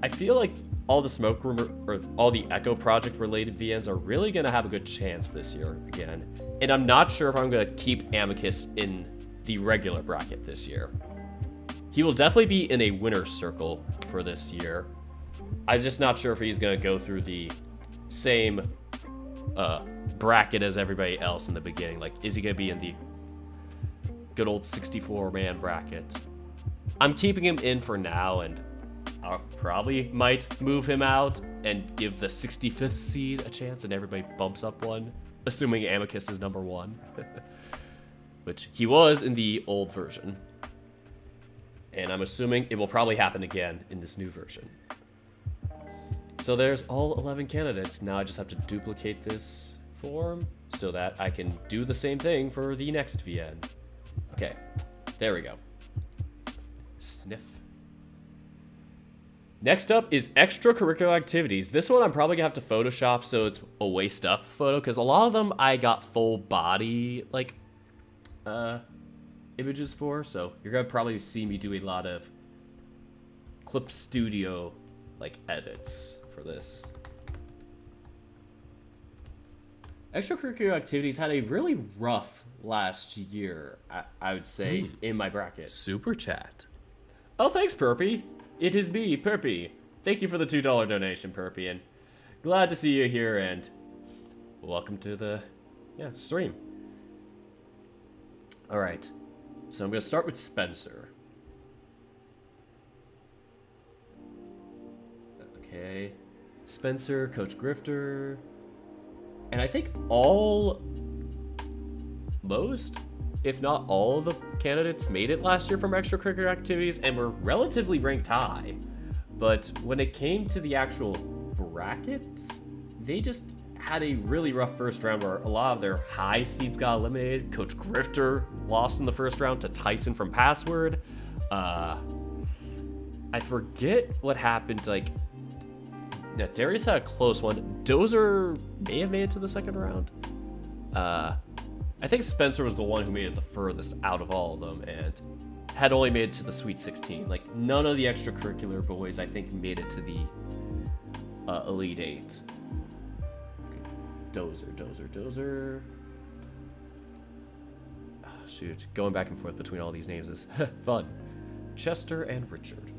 I feel like all the smoke room or all the Echo Project related VNs are really gonna have a good chance this year again. And I'm not sure if I'm gonna keep Amicus in the regular bracket this year. He will definitely be in a winner's circle for this year. I'm just not sure if he's gonna go through the same bracket as everybody else in the beginning. Like, is he gonna be in the good old 64-man bracket? I'm keeping him in for now, and I probably might move him out and give the 65th seed a chance, and everybody bumps up one, assuming Amicus is number 1, which he was in the old version. And I'm assuming it will probably happen again in this new version. So there's all 11 candidates. Now I just have to duplicate this form so that I can do the same thing for the next VN. Okay, there we go. Sniff. Next up is extracurricular activities. This one I'm probably gonna have to Photoshop so it's a waist up photo, because a lot of them I got full body images for, so you're gonna probably see me do a lot of Clip Studio edits for this. Extracurricular activities had a really rough last year, I would say, in my bracket. Super chat. Oh, thanks, Perpy. It is me, Perpy. Thank you for the $2 donation, Perpy, and glad to see you here, and welcome to the stream. All right, so I'm gonna start with Spencer. Okay, Spencer, Coach Grifter, and I think most, if not all, of the candidates made it last year from extracurricular activities and were relatively ranked high. But when it came to the actual brackets, they just had a really rough first round where a lot of their high seeds got eliminated. Coach Grifter lost in the first round to Tyson from Password. I forget what happened. Darius had a close one. Dozer may have made it to the second round. I think Spencer was the one who made it the furthest out of all of them and had only made it to the Sweet 16. None of the extracurricular boys, I think, made it to the Elite 8. Okay. Dozer. Oh, shoot, going back and forth between all these names is fun. Chester and Richard.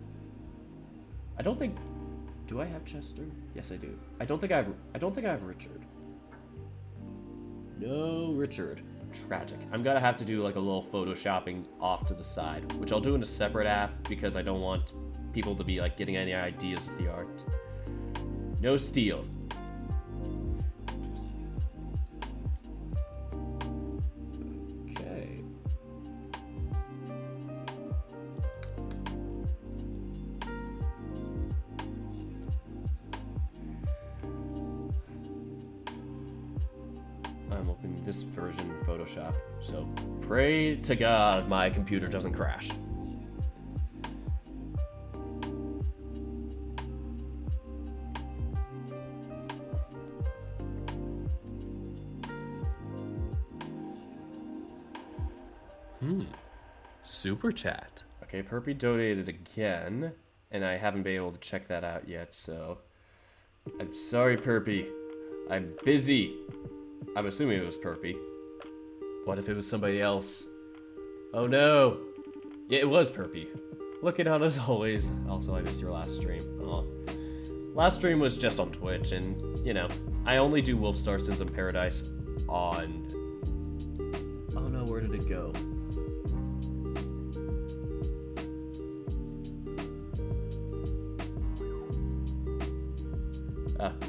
Do I have Chester? Yes, I do. I don't think I have Richard. No Richard. Tragic. I'm gonna have to do like a little photoshopping off to the side, which I'll do in a separate app because I don't want people to be like getting any ideas of the art. No steel. Okay. I'm opening this version in Photoshop, so pray to God my computer doesn't crash. Super chat. Okay, Perpy donated again, and I haven't been able to check that out yet, so I'm sorry, Perpy. I'm busy. I'm assuming it was Perpy. What if it was somebody else? Oh no! Yeah, it was Perpy. Looking out as always. Also, I missed your last stream. Aw. Last stream was just on Twitch, and, you know, I only do Wolfstar Sins in Paradise on... Oh no, where did it go?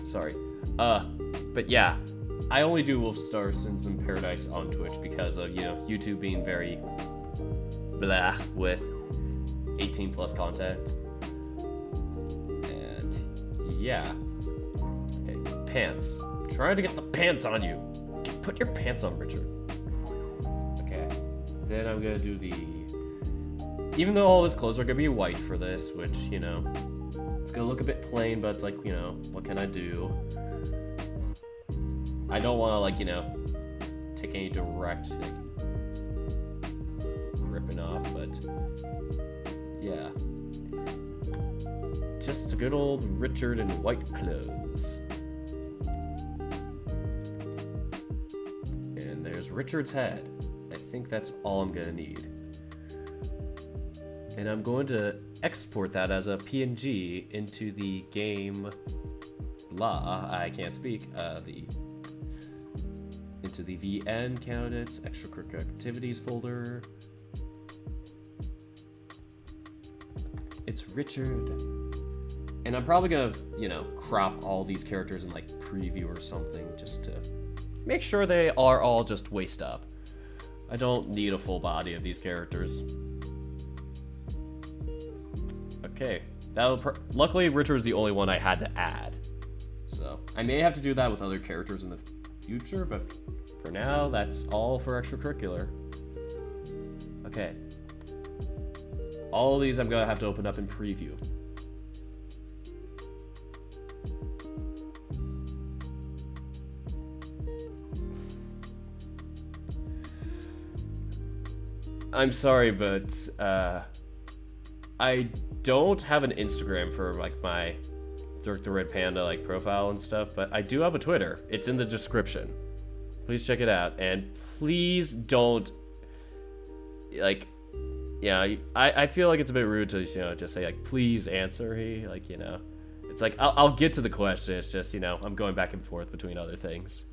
Sorry. But yeah, I only do Wolfstar Sins in Paradise on Twitch because of, you know, YouTube being very blah with 18 plus content. And yeah. Okay, pants. I'm trying to get the pants on you. Put your pants on, Richard. Okay. Then I'm gonna do the... Even though all his clothes are gonna be white for this, which, you know, it's gonna look a bit plain, but it's like, you know, what can I do? I don't want to, like, you know, take any direct, like, ripping off, but yeah. Just a good old Richard in white clothes. And there's Richard's head. I think that's all I'm gonna need. And I'm going to export that as a PNG into the game blah, I can't speak, into the VN candidates, extracurricular activities folder. It's Richard. And I'm probably gonna, you know, crop all these characters in like preview or something just to make sure they are all just waist up. I don't need a full body of these characters. Okay, luckily Richard's the only one I had to add. So, I may have to do that with other characters in the future, but for now, that's all for extracurricular. Okay. All of these I'm gonna have to open up in preview. I'm sorry, but I don't have an Instagram for like my Dirk the Red Panda like profile and stuff, but I do have a Twitter. It's in the description. Please check it out, and please don't like, yeah, I feel like it's a bit rude to, you know, just say like, please answer he, like, you know, it's like I'll get to the question. It's just, you know, I'm going back and forth between other things,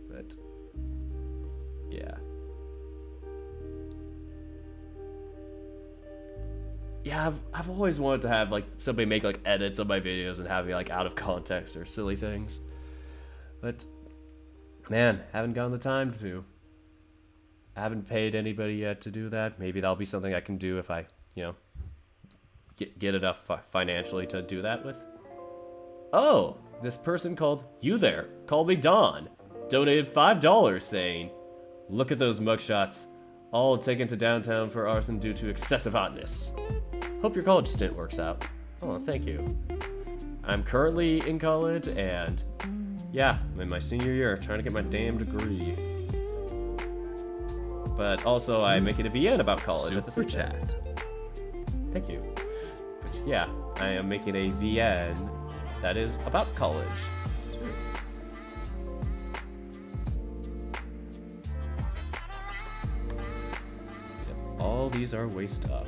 but yeah. Yeah, I've always wanted to have like somebody make like edits of my videos and have me like out of context or silly things, but man, haven't gotten the time to. I haven't paid anybody yet to do that. Maybe that'll be something I can do if I, you know, get enough financially to do that with. Oh, this person called You There, called me Don, donated $5 saying, "Look at those mugshots, all taken to downtown for arson due to excessive hotness. Hope your college stint works out." Oh, thank you. I'm currently in college, and yeah, I'm in my senior year, trying to get my damn degree. But also, I'm making a VN about college at the same time. Thank you. But yeah, I am making a VN that is about college. Yep, all these are waist up.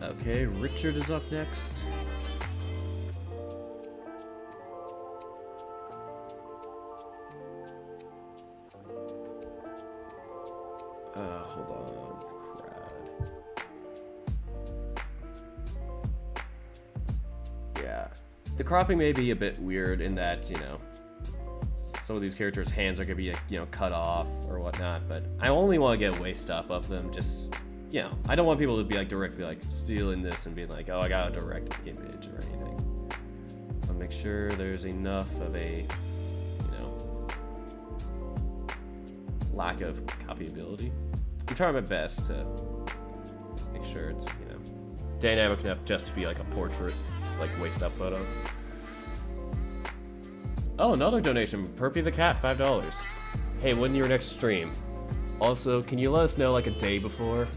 Okay, Richard is up next. Hold on. Crud. Yeah. The cropping may be a bit weird in that, you know, some of these characters' hands are gonna be, you know, cut off or whatnot, but I only want to get waist up of them, just, you know, I don't want people to be like directly like stealing this and being like, oh, I got a direct image or anything. I'll make sure there's enough of a, you know, lack of copyability. I'm trying my best to make sure it's, you know, dynamic enough just to be like a portrait, like waist up photo. Oh, another donation from Perpy the Cat, $5. Hey, when's your next stream? Also, can you let us know like a day before?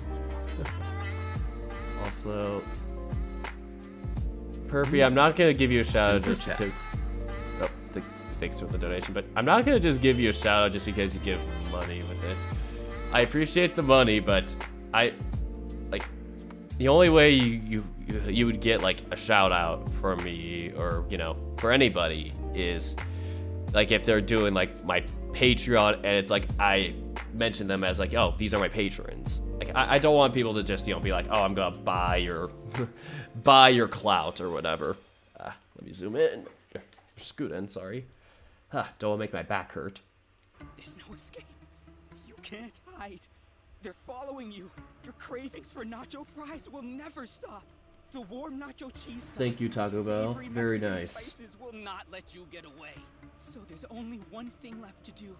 Also, Perpy, I'm not gonna give you a shout out just because. Oh, thanks for the donation, but I'm not gonna just give you a shout out just because you give money with it. I appreciate the money, but I like the only way you would get like a shout out from me or, you know, for anybody is like if they're doing like my Patreon and it's like I mention them as like, oh, these are my patrons. Like I don't want people to just, you know, be like, oh, I'm gonna buy your buy your clout or whatever. Let me zoom in. Scoot in, sorry. Don't want to make my back hurt. There's no escape. You can't hide. They're following you. Your cravings for nacho fries will never stop. The warm nacho cheese sauce, thank you, Taco Bell. savory Very Mexican nice. Spices will not let you get away. So there's only one thing left to do.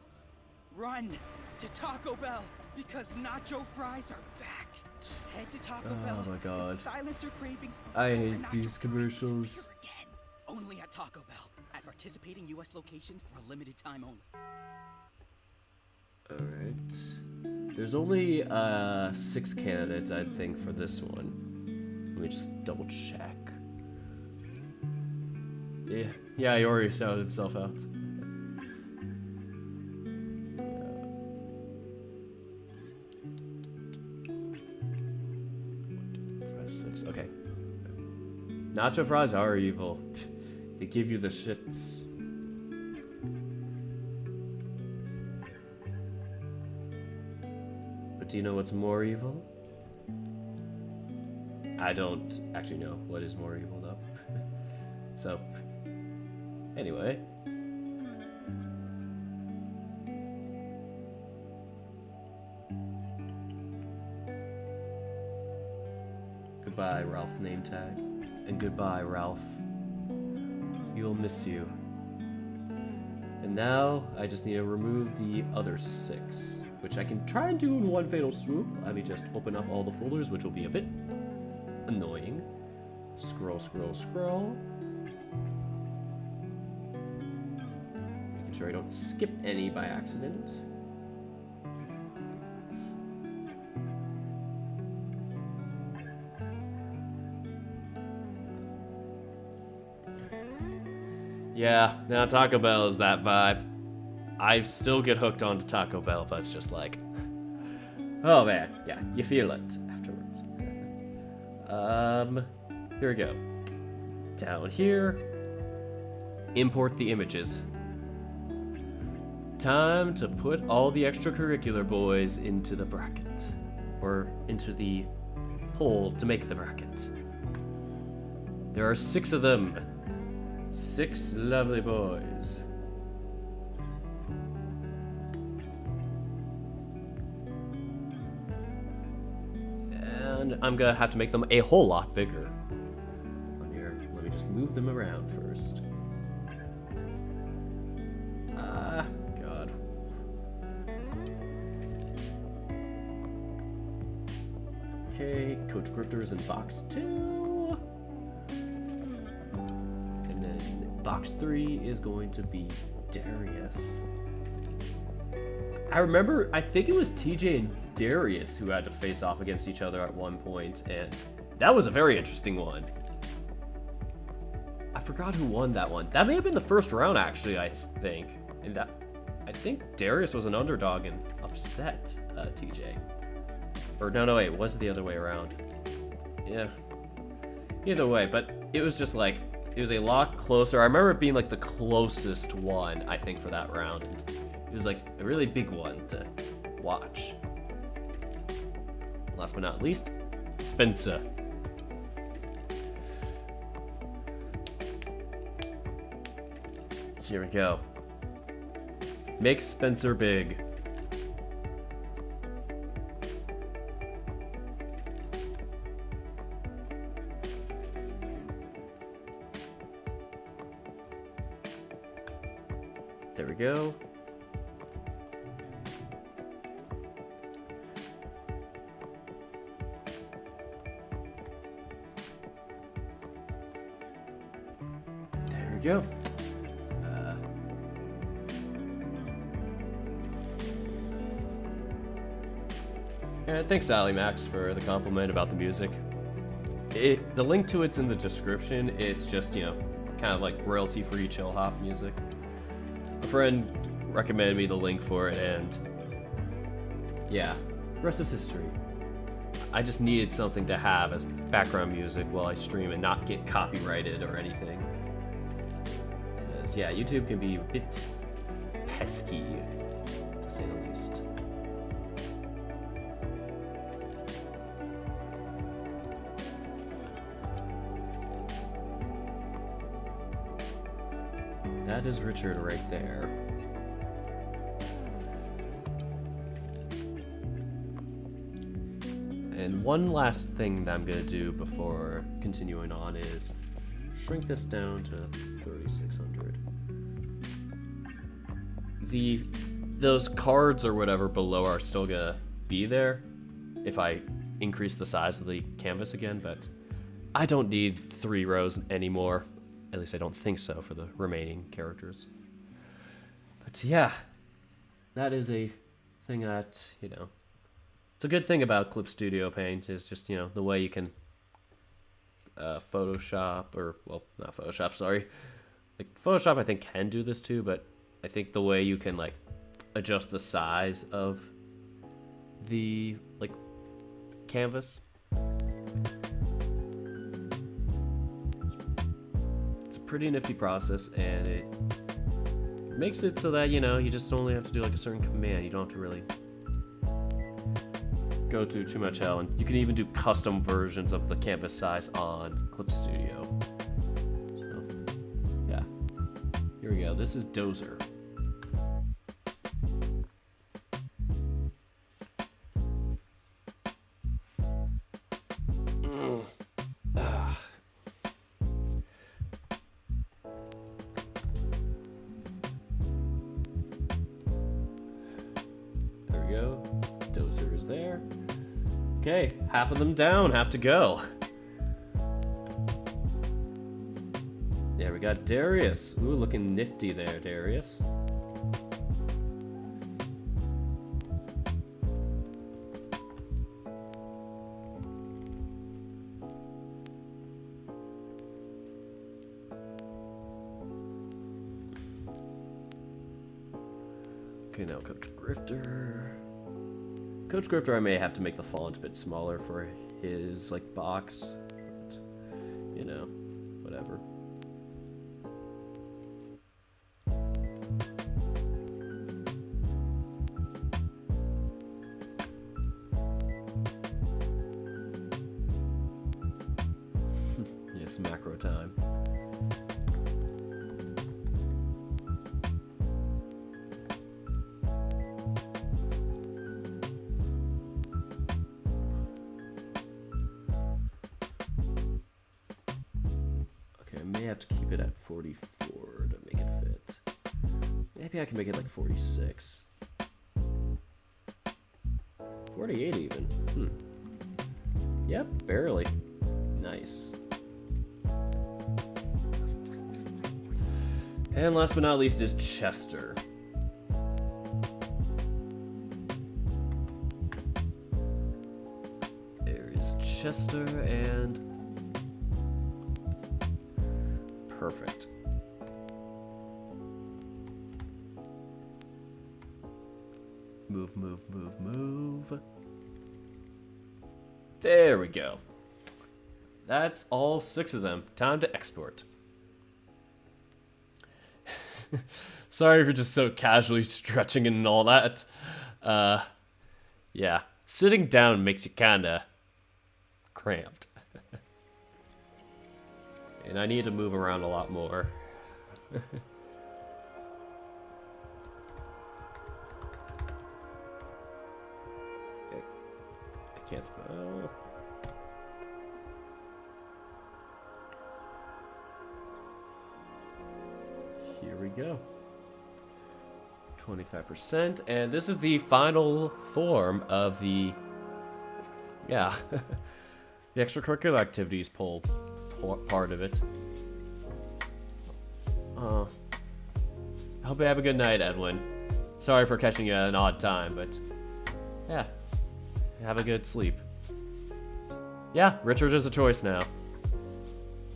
Run to Taco Bell because nacho fries are back. Head to Taco Bell. Oh my God. And silence your cravings I before hate nacho these fries commercials. disappear again. Only at Taco Bell at participating U.S. locations for a limited time only. Alright. There's only 6 candidates, I think, for this one. Let me just double check. Yeah, he already shouted himself out. 5, 6, okay. Nacho fries are evil. They give you the shits. But do you know what's more evil? I don't actually know what is more evil though. So, anyway. Goodbye, Ralph name tag. And goodbye, Ralph. We'll miss you. And now, I just need to remove the other 6, which I can try and do in one fatal swoop. Let me just open up all the folders, which will be a bit annoying. Scroll, scroll, scroll. Making sure I don't skip any by accident. Yeah, now Taco Bell is that vibe. I still get hooked onto Taco Bell, but it's just like, oh man, yeah, you feel it afterwards. Here we go. Down here, import the images. Time to put all the extracurricular boys into the bracket, or into the poll to make the bracket. There are 6 of them. 6 lovely boys. And I'm gonna have to make them a whole lot bigger. On here, let me just move them around first. God. Okay, Coach Grifter's in box 2. And then box 3 is going to be Darius. I remember, I think it was TJ and Darius who had to face off against each other at one point, and that was a very interesting one. I forgot who won that one. That may have been the first round, actually, I think. And that, I think Darius was an underdog and upset TJ. Or no, wait, was it the other way around? Yeah, Either way, but it was just like, it was a lot closer. I remember it being like the closest one, I think, for that round. And it was like a really big one to watch. Last but not least, Spencer. Here we go. Make Spencer big. There we go. There we go. Thanks, Sally Max, for the compliment about the music. The link to it's in the description. It's just, you know, kind of like royalty-free chill hop music. A friend recommended me the link for it, and yeah, rest is history. I just needed something to have as background music while I stream and not get copyrighted or anything. Because, yeah, YouTube can be a bit pesky, to say the least. That is Richard right there. And one last thing that I'm gonna do before continuing on is shrink this down to 3600. Those cards or whatever below are still gonna be there if I increase the size of the canvas again, but I don't need 3 rows anymore. At least I don't think so for the remaining characters. But yeah, that is a thing that, you know, it's a good thing about Clip Studio Paint is just, you know, the way you can Photoshop, or, well, not Photoshop, sorry. Like, Photoshop I think can do this too, but I think the way you can, like, adjust the size of the, like, canvas. Pretty nifty process, and it makes it so that, you know, you just only have to do like a certain command. You don't have to really go through too much hell, and you can even do custom versions of the canvas size on Clip Studio. So yeah, here we go. This is Dozer. Dozer is there. Okay, half of them down, half to go. Yeah, we got Darius. Ooh, looking nifty there, Darius. Okay, now Coach Grifter. Coach Grifter, I may have to make the font a bit smaller for his, like, box. But, you know, whatever. Yes, macro time. I have to keep it at 44 to make it fit. Maybe I can make it like 46. 48 even. Yep, barely. Nice. And last but not least is Chester. There is Chester, and perfect. Move, move, move, move. There we go. That's all 6 of them. Time to export. Sorry for just so casually stretching and all that. Yeah. Sitting down makes you kinda cramped. And I need to move around a lot more. I can't spell. Here we go. 25%, and this is the final form of the, yeah, the extracurricular activities poll part of it. I hope you have a good night, Edwin. Sorry for catching you at an odd time, but yeah, have a good sleep. Yeah, Richard is a choice now.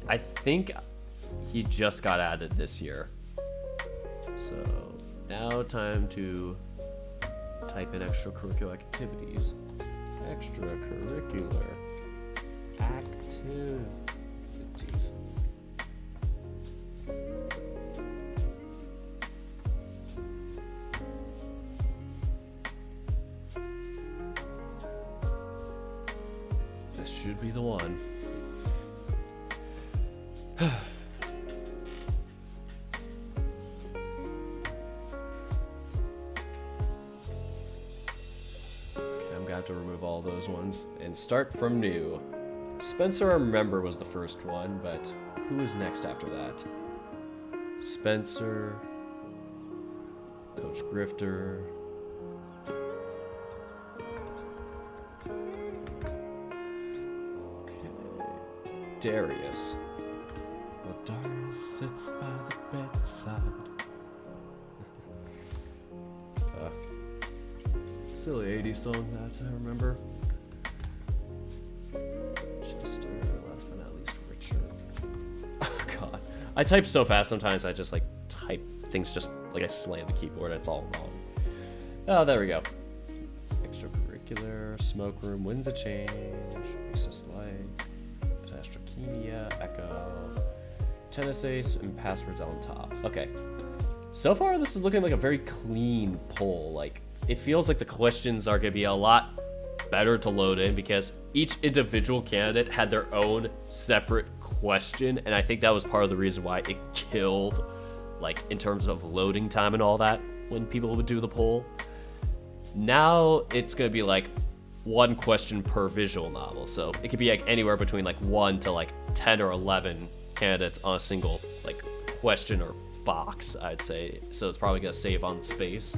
I think he just got added this year. So now time to type in extracurricular activities. Extracurricular activities. This should be the one. To remove all those ones and start from new. Spencer, I remember, was the first one, but who is next after that? Spencer, Coach Grifter, okay, Darius. Well, Darius sits by the bedside. Silly 80s song that I remember. Chester, last but not least, Richard. Oh god. I type so fast sometimes I just like type things just like I slam the keyboard, it's all wrong. Oh, there we go. Extracurricular, smoke room, winds of change, recess light, catastrophinia, echo, tennis ace, and passwords on top. Okay. So far this is looking like a very clean poll, like it feels like the questions are going to be a lot better to load in because each individual candidate had their own separate question, and I think that was part of the reason why it killed, like, in terms of loading time and all that when people would do the poll. Now it's going to be like one question per visual novel, so it could be like anywhere between like 1 to like 10 or 11 candidates on a single like question or box, I'd say, so it's probably going to save on space.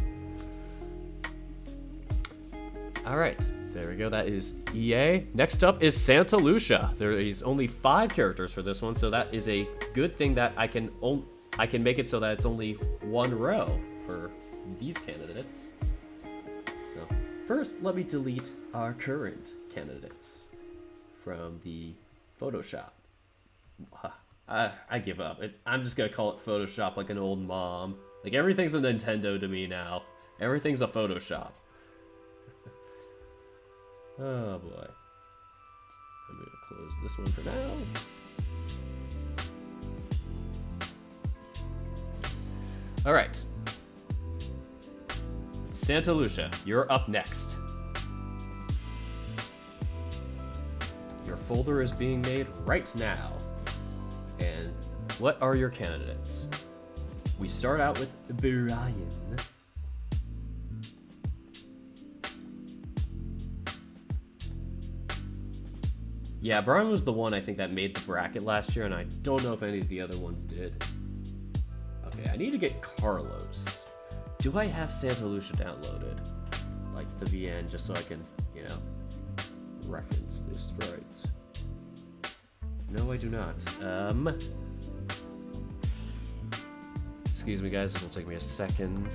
All right, there we go. That is EA. Next up is Santa Lucia. There is only 5 characters for this one, so that is a good thing that I can make it so that it's only 1 row for these candidates. So first, let me delete our current candidates from the Photoshop. I give up. I'm just gonna call it Photoshop like an old mom. Like everything's a Nintendo to me now. Everything's a Photoshop. Oh boy. I'm gonna close this one for now. Alright. Santa Lucia, you're up next. Your folder is being made right now. And what are your candidates? We start out with Brian. Yeah, Brian was the one I think that made the bracket last year, and I don't know if any of the other ones did. Okay, I need to get Carlos. Do I have Santa Lucia downloaded? Like the VN, just so I can, you know, reference this right. No, I do not. Excuse me, guys, this will take me a second.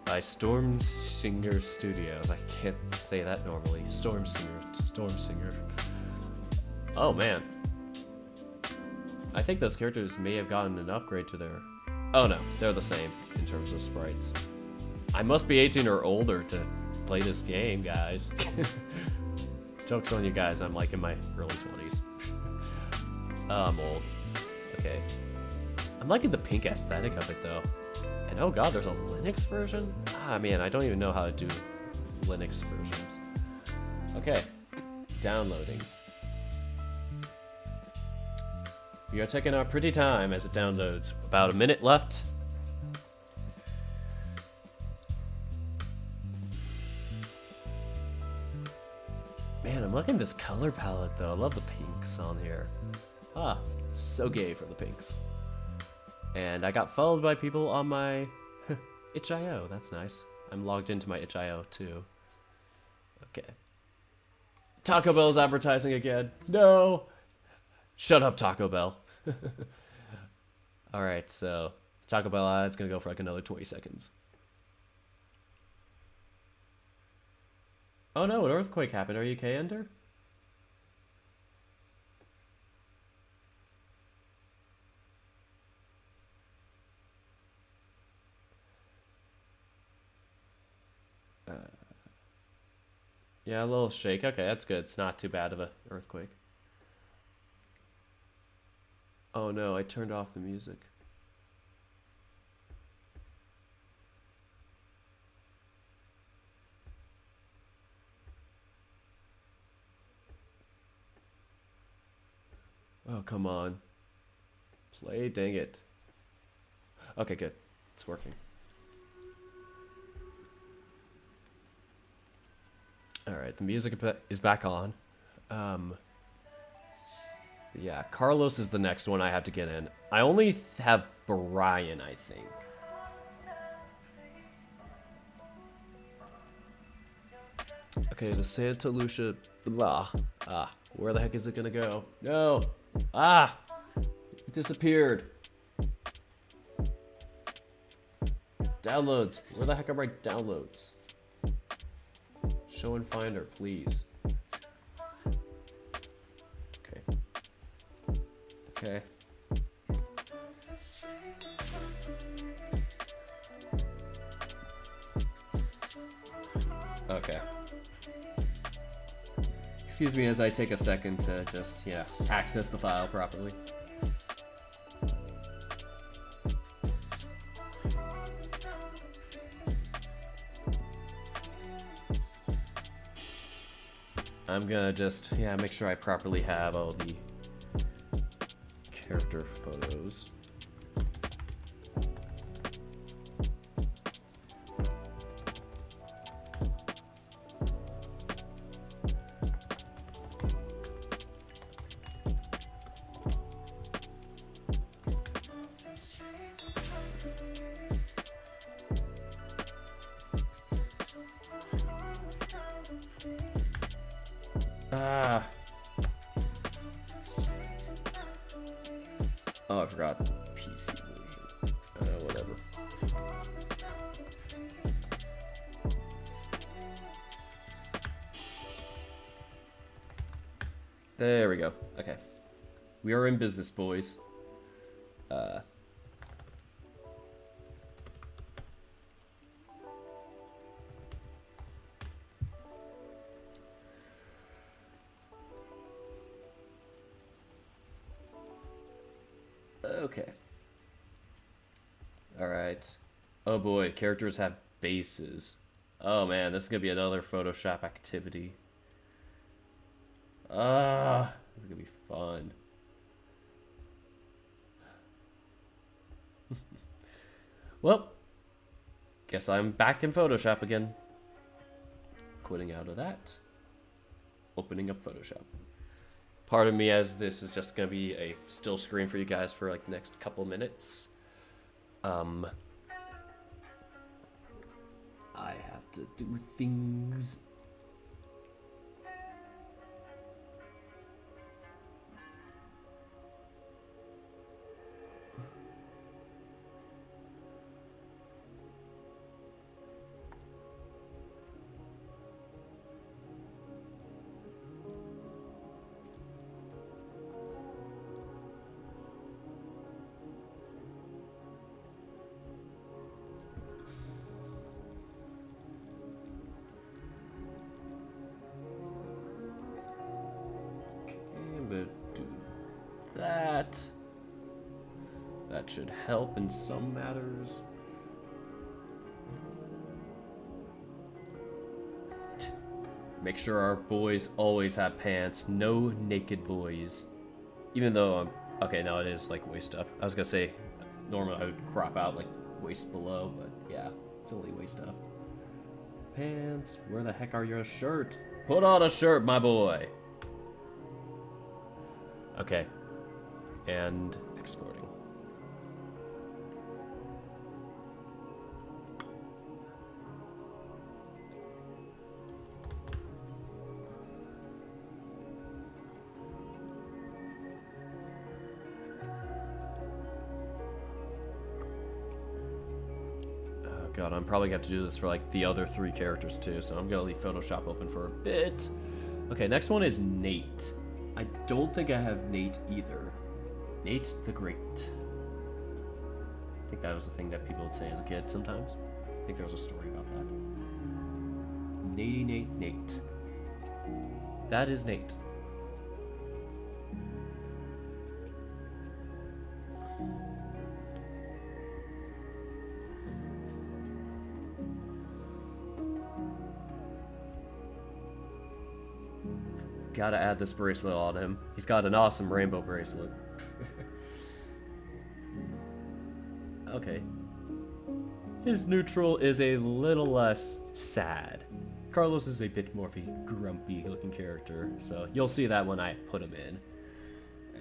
By Storm Singer Studios. I can't say that normally. Storm Singer. Oh man. I think those characters may have gotten an upgrade to their... Oh no, they're the same in terms of sprites. I must be 18 or older to play this game, guys. Joke's on you guys, I'm like in my early 20s. I'm old. Okay. I'm liking the pink aesthetic of it though. And oh god, there's a Linux version? Ah man, I don't even know how to do Linux versions. Okay. Downloading. We are taking our pretty time as it downloads. About a minute left. Man, I'm liking this color palette though. I love the pinks on here. Ah, so gay for the pinks. And I got followed by people on my itch.io. That's nice. I'm logged into my itch.io too. Okay. Taco Bell's advertising again. No! Shut up, Taco Bell. Alright, so Taco Bell ad's gonna go for like another 20 seconds. Oh no, an earthquake happened. Are you okay, Ender? Yeah, a little shake. Okay, that's good. It's not too bad of an earthquake. Oh no, I turned off the music. Oh, come on. Play, dang it. Okay, good. It's working. Alright, the music is back on. Yeah, Carlos is the next one I have to get in. I only have Brian, I think. Okay, the Santa Lucia blah. Ah, where the heck is it gonna go? No! Ah! It disappeared. Downloads. Where the heck are my downloads? Show and finder, please. Okay. Okay. Okay. Excuse me as I take a second to just, yeah, access the file properly. I'm gonna just, yeah, make sure I properly have all the character photos. Oh, I forgot the PC version. Whatever. There we go. Okay. We are in business, boys. Okay. Alright. Oh boy, characters have bases. Oh man, this is gonna be another Photoshop activity. This is gonna be fun. Well, guess I'm back in Photoshop again. Quitting out of that. Opening up Photoshop. Pardon me as this is just gonna be a still screen for you guys for like the next couple minutes. I have to do things. that. That should help in some matters. Make sure our boys always have pants. No naked boys. Even though I'm... Okay, no, it is like waist up. I was gonna say, normally I would crop out like waist below, but yeah, it's only waist up. Pants. Where the heck are your shirt? Put on a shirt, my boy. Okay. And exporting. God, I'm probably gonna have to do this for like the other 3 characters too, so I'm gonna leave Photoshop open for a bit. Okay, next one is Nate. I don't think I have Nate either. Nate the Great. I think that was the thing that people would say as a kid sometimes. I think there was a story about that. Nate. That is Nate. Gotta add this bracelet on him. He's got an awesome rainbow bracelet. Okay. His neutral is a little less sad. Carlos is a bit more of a grumpy looking character, so you'll see that when I put him in.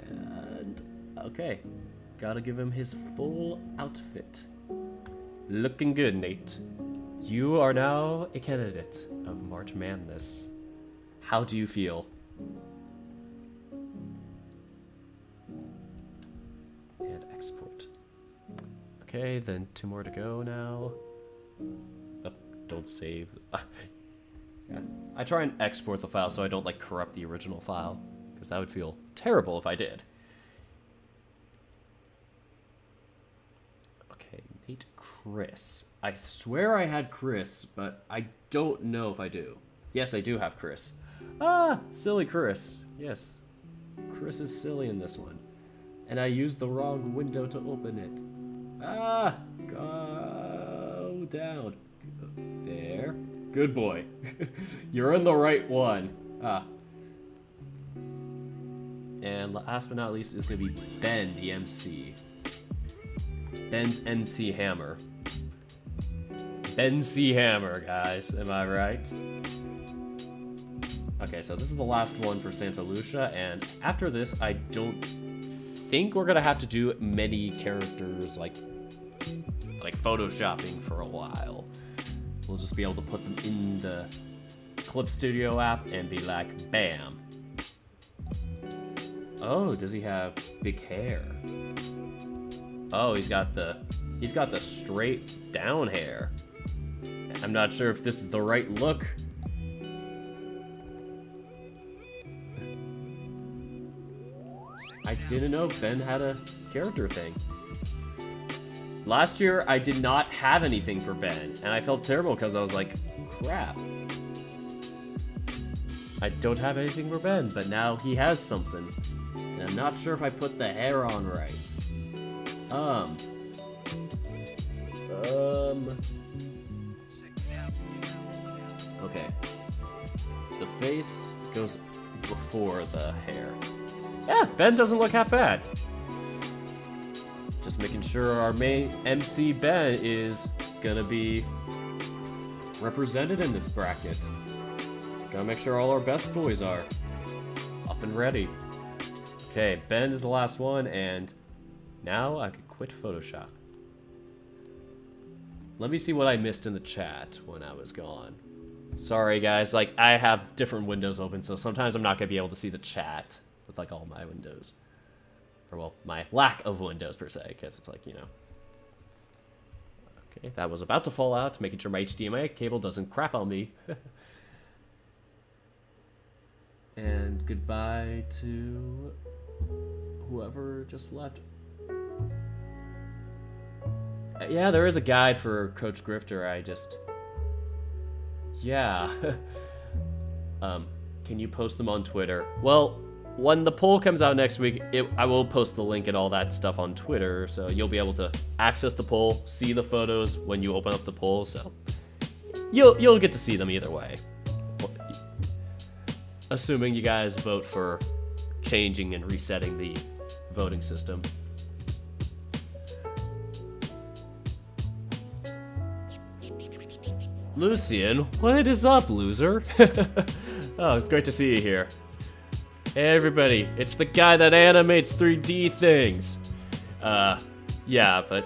And, okay. Gotta give him his full outfit. Looking good, Nate. You are now a candidate of March Madness. How do you feel? And export. Okay, then 2 more to go now. Oh, don't save. Yeah. I try and export the file so I don't like corrupt the original file, because that would feel terrible if I did. Okay, Nate Chris. I swear I had Chris, but I don't know if I do. Yes, I do have Chris. Ah, silly Chris. Yes. Chris is silly in this one. And I used the wrong window to open it. Ah! Go down. There. Good boy. You're in the right one. Ah. And last but not least is going to be Ben, the MC. Ben's MC Hammer. Ben C. Hammer, guys. Am I right? Okay, so this is the last one for Santa Lucia, and after this, I don't think we're gonna have to do many characters like photoshopping for a while. We'll just be able to put them in the Clip Studio app and be like, bam. Oh, does he have big hair? Oh, he's got the straight down hair. I'm not sure if this is the right look. I didn't know Ben had a character thing. Last year, I did not have anything for Ben, and I felt terrible because I was like, crap. I don't have anything for Ben, but now he has something. And I'm not sure if I put the hair on right. Okay. The face goes before the hair. Yeah, Ben doesn't look half bad. Just making sure our main MC Ben is gonna be represented in this bracket. Gotta make sure all our best boys are up and ready. Okay, Ben is the last one, and now I could quit Photoshop. Let me see what I missed in the chat when I was gone. Sorry guys, like I have different windows open, so sometimes I'm not gonna be able to see the chat with like all my windows. Or well, my lack of windows per se, because it's like, you know. Okay, that was about to fall out, making sure my HDMI cable doesn't crap on me. And goodbye to whoever just left. Yeah, there is a guide for Coach Grifter, yeah. Can you post them on Twitter? Well, when the poll comes out next week, I will post the link and all that stuff on Twitter, so you'll be able to access the poll, see the photos when you open up the poll, so you'll get to see them either way. Assuming you guys vote for changing and resetting the voting system. Lucian, what is up, loser? Oh, it's great to see you here. Hey everybody, it's the guy that animates 3D things. Yeah, but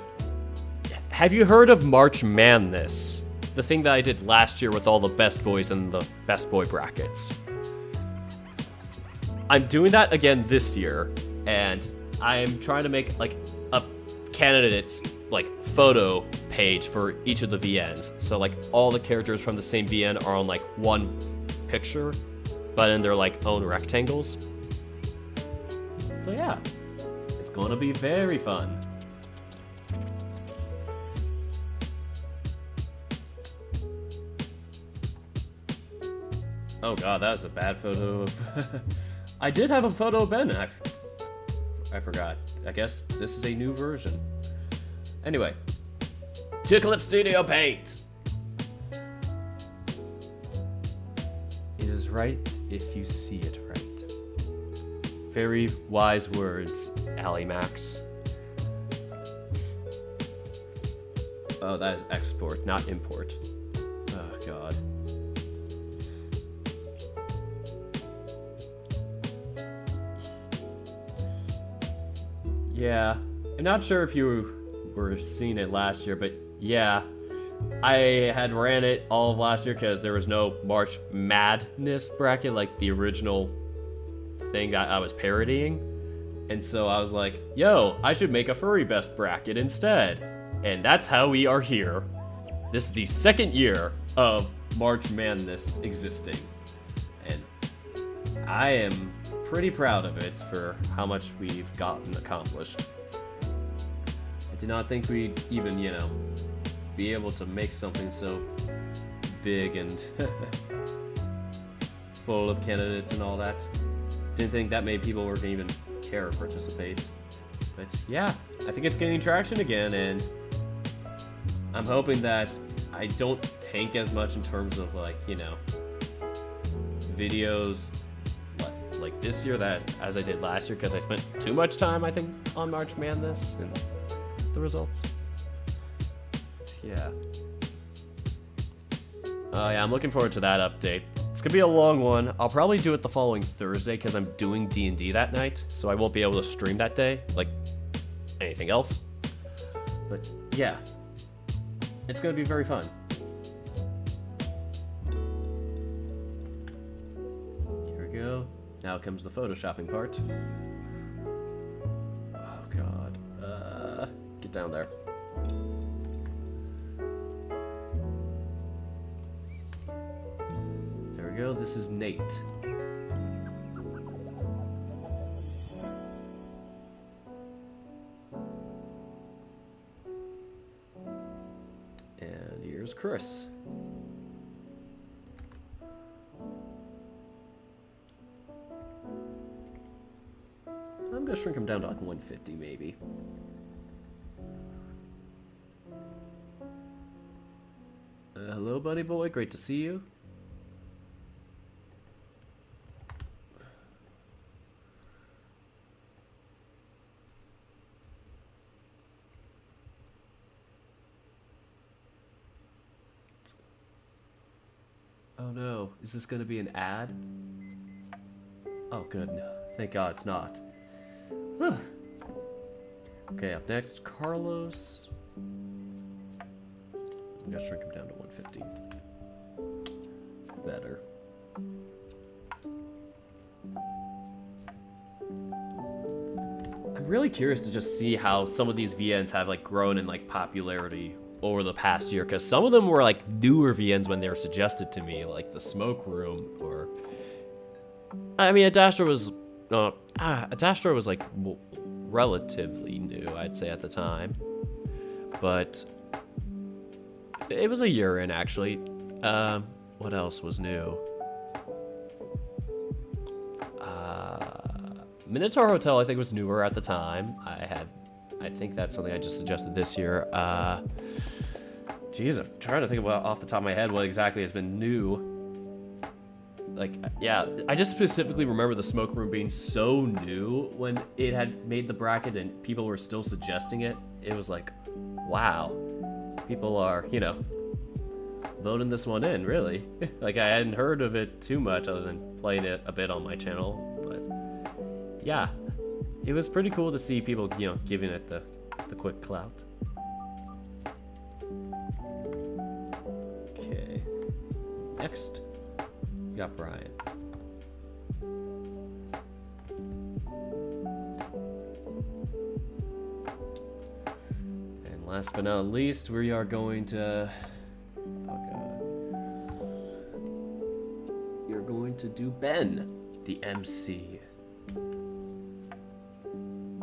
have you heard of March Madness? The thing that I did last year with all the best boys and the best boy brackets. I'm doing that again this year, and I'm trying to make like a candidate's like photo page for each of the VNs. So like all the characters from the same VN are on like one picture, but in their like own rectangles. So yeah, it's gonna be very fun. Oh god, that was a bad photo of... I did have a photo of Ben. I forgot. I guess this is a new version. Anyway, to Clip Studio Paint. It is right if you see it right. Very wise words, Ally Max. Oh, that is export, not import. Oh god. Yeah, I'm not sure if you were seeing it last year, but yeah, I had ran it all of last year because there was no March Madness bracket, like the original thing I was parodying. And so I was like, yo, I should make a furry best bracket instead. And that's how we are here. This is the second year of March Madness existing. And I am pretty proud of it for how much we've gotten accomplished. I did not think we'd even, you know, be able to make something so big and full of candidates and all that. Didn't think that many people were gonna even care or participate. But yeah, I think it's gaining traction again, and I'm hoping that I don't tank as much in terms of like, you know, videos like this year that as I did last year, because I spent too much time, I think, on March Madness and the results. Yeah. Yeah, I'm looking forward to that update. It's gonna be a long one. I'll probably do it the following Thursday because I'm doing D&D that night, so I won't be able to stream that day, like anything else. But yeah, it's gonna be very fun. Here we go. Now comes the photoshopping part. Oh god. Get down there. There we go. This is Nate. And here's Chris. I'm gonna shrink him down to like 150 maybe. Hello, buddy boy. Great to see you. Oh no, is this gonna be an ad? Oh good, no. Thank God it's not. Huh. Okay, up next, Carlos. I'm gonna shrink him down to 150. Better. I'm really curious to just see how some of these VNs have like grown in like popularity over the past year, because some of them were like newer VNs when they were suggested to me, like the Smoke Room, or I mean, Adastra was like relatively new, I'd say at the time, but it was a year in actually. What else was new? Minotaur Hotel, I think, was newer at the time. I think that's something I just suggested this year. Geez, I'm trying to think about off the top of my head what exactly has been new. Like, yeah, I just specifically remember the smoke room being so new when it had made the bracket and people were still suggesting it. It was like, wow, people are, you know, voting this one in, really. Like, I hadn't heard of it too much other than playing it a bit on my channel, but yeah, it was pretty cool to see people, you know, giving it the quick clout. Okay, next, we got Brian. And last but not least, we are going to, you're going to do Ben, the MC.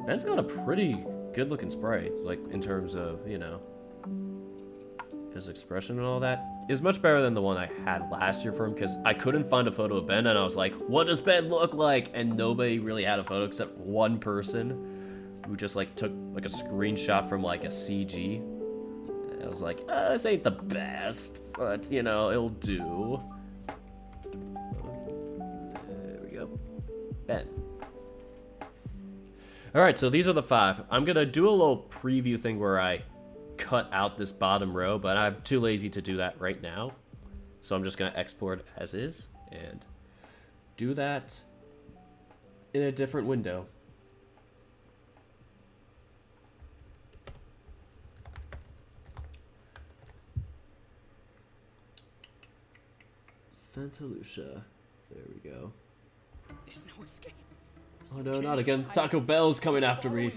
Ben's got a pretty good looking sprite, like in terms of, you know, his expression and all that. Is much better than the one I had last year for him, because I couldn't find a photo of Ben and I was like, what does Ben look like? And nobody really had a photo except one person who just like took like a screenshot from like a CG. And I was like, this ain't the best, but you know, it'll do. There we go. Ben. Alright, so these are the 5. I'm gonna do a little preview thing where I cut out this bottom row, but I'm too lazy to do that right now. So I'm just gonna export as is and do that in a different window. Santa Lucia. There we go. There's no escape. Oh no, not again. Taco Bell's coming after me.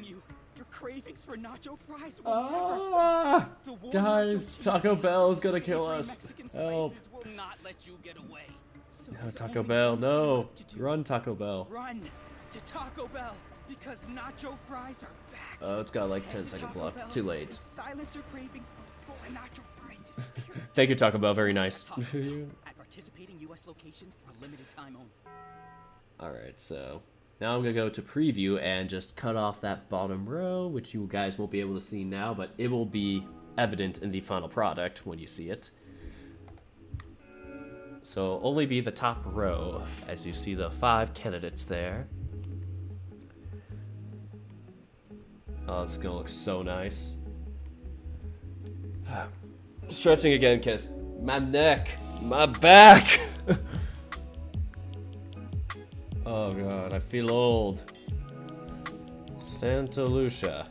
Your cravings for nacho fries will never stop. The warm guys, nacho Taco cheese Bell's gonna and kill savory us. Mexican Help. spices will not let you get away. So No, there's Taco only Bell, one no. thing left to do. Run, Taco Bell. Run to Taco Bell because nacho fries are back. Oh, it's got like Head 10 to seconds Taco left. Bell Too and late. silence your cravings before nacho fries disappear. Thank you, Taco Bell. Very nice. Taco Bell at participating U.S. locations for a limited time only. Alright, so now I'm gonna go to preview and just cut off that bottom row, which you guys won't be able to see now, but it will be evident in the final product when you see it. So only be the top row as you see the 5 candidates there. Oh, it's gonna look so nice. Stretching again, cause my neck, my back. Oh god, I feel old. Santa Lucia.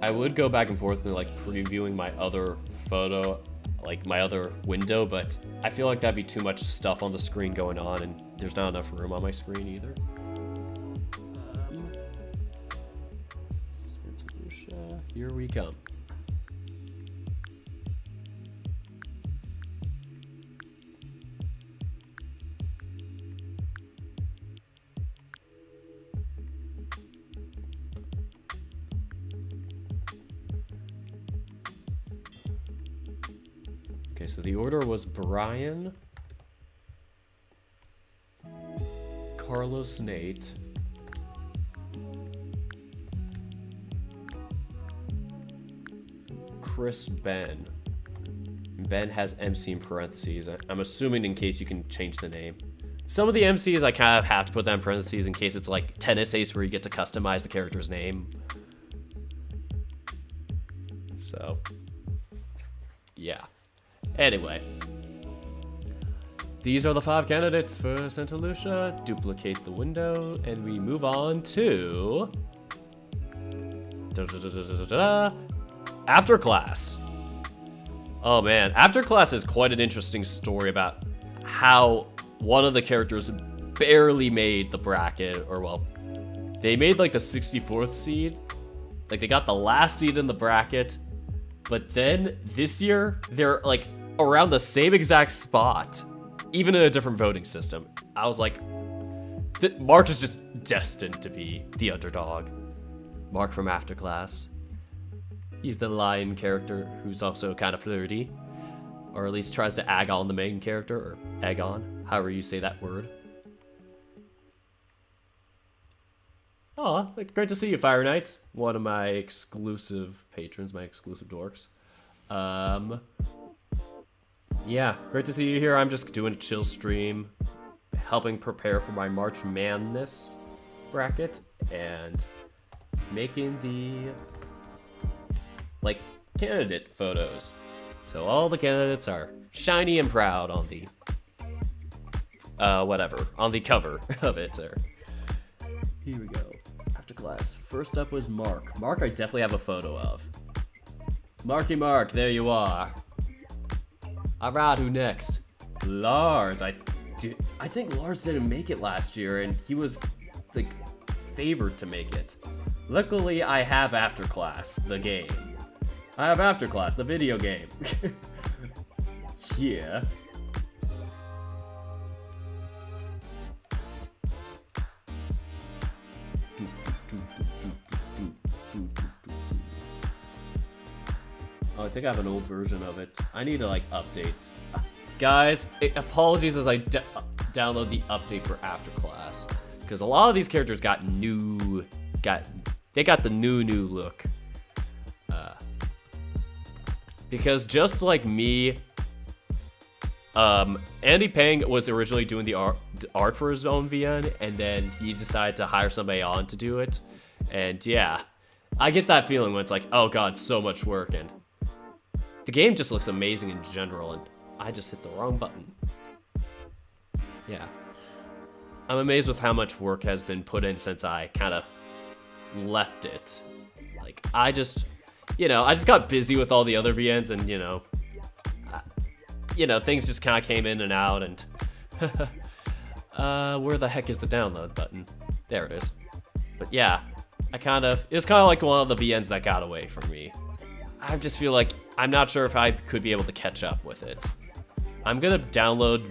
I would go back and forth and like previewing my other photo, like my other window, but I feel like that'd be too much stuff on the screen going on, and there's not enough room on my screen either. Santa Lucia, here we come. Okay, so the order was Brian, Carlos, Nate, Chris, Ben. Ben has MC in parentheses. I'm assuming in case you can change the name. Some of the MCs I kind of have to put that in parentheses in case it's like Tennis Ace where you get to customize the character's name. So, yeah. Anyway, these are the 5 candidates for Santa Lucia. Duplicate the window, and we move on to After Class. Oh man, After Class is quite an interesting story about how one of the characters barely made the bracket, or well, they made like the 64th seed. Like they got the last seed in the bracket, but then this year they're like around the same exact spot, even in a different voting system. I was like, Mark is just destined to be the underdog. Mark from After Class. He's the lion character who's also kind of flirty, or at least tries to egg on the main character, or egg on, however you say that word. Oh, great to see you, Fire Knights. One of my exclusive patrons, my exclusive dorks. Yeah, great to see you here. I'm just doing a chill stream, helping prepare for my March Madness bracket, and making the, like, candidate photos. So all the candidates are shiny and proud on the, on the cover of it, sir. Here we go. After class. First up was Mark. Mark I definitely have a photo of. Marky Mark, there you are. Alright, who next? Lars. I think Lars didn't make it last year, and he was, like, favored to make it. Luckily, I have After Class, the game. I have After Class, the video game. Yeah. Oh, I think I have an old version of it. I need to, like, update. Guys, apologies as I download the update for After Class. Because a lot of these characters got the new look. Because just like me, Andy Pang was originally doing the art for his own VN, and then he decided to hire somebody on to do it. And yeah, I get that feeling when it's like, oh god, so much work, and the game just looks amazing in general, and I just hit the wrong button. Yeah. I'm amazed with how much work has been put in since I kind of left it. Like, I just got busy with all the other VNs, and, things just kind of came in and out, and where the heck is the download button? There it is. But yeah, it's kind of like one of the VNs that got away from me. I just feel like I'm not sure if I could be able to catch up with it. I'm gonna download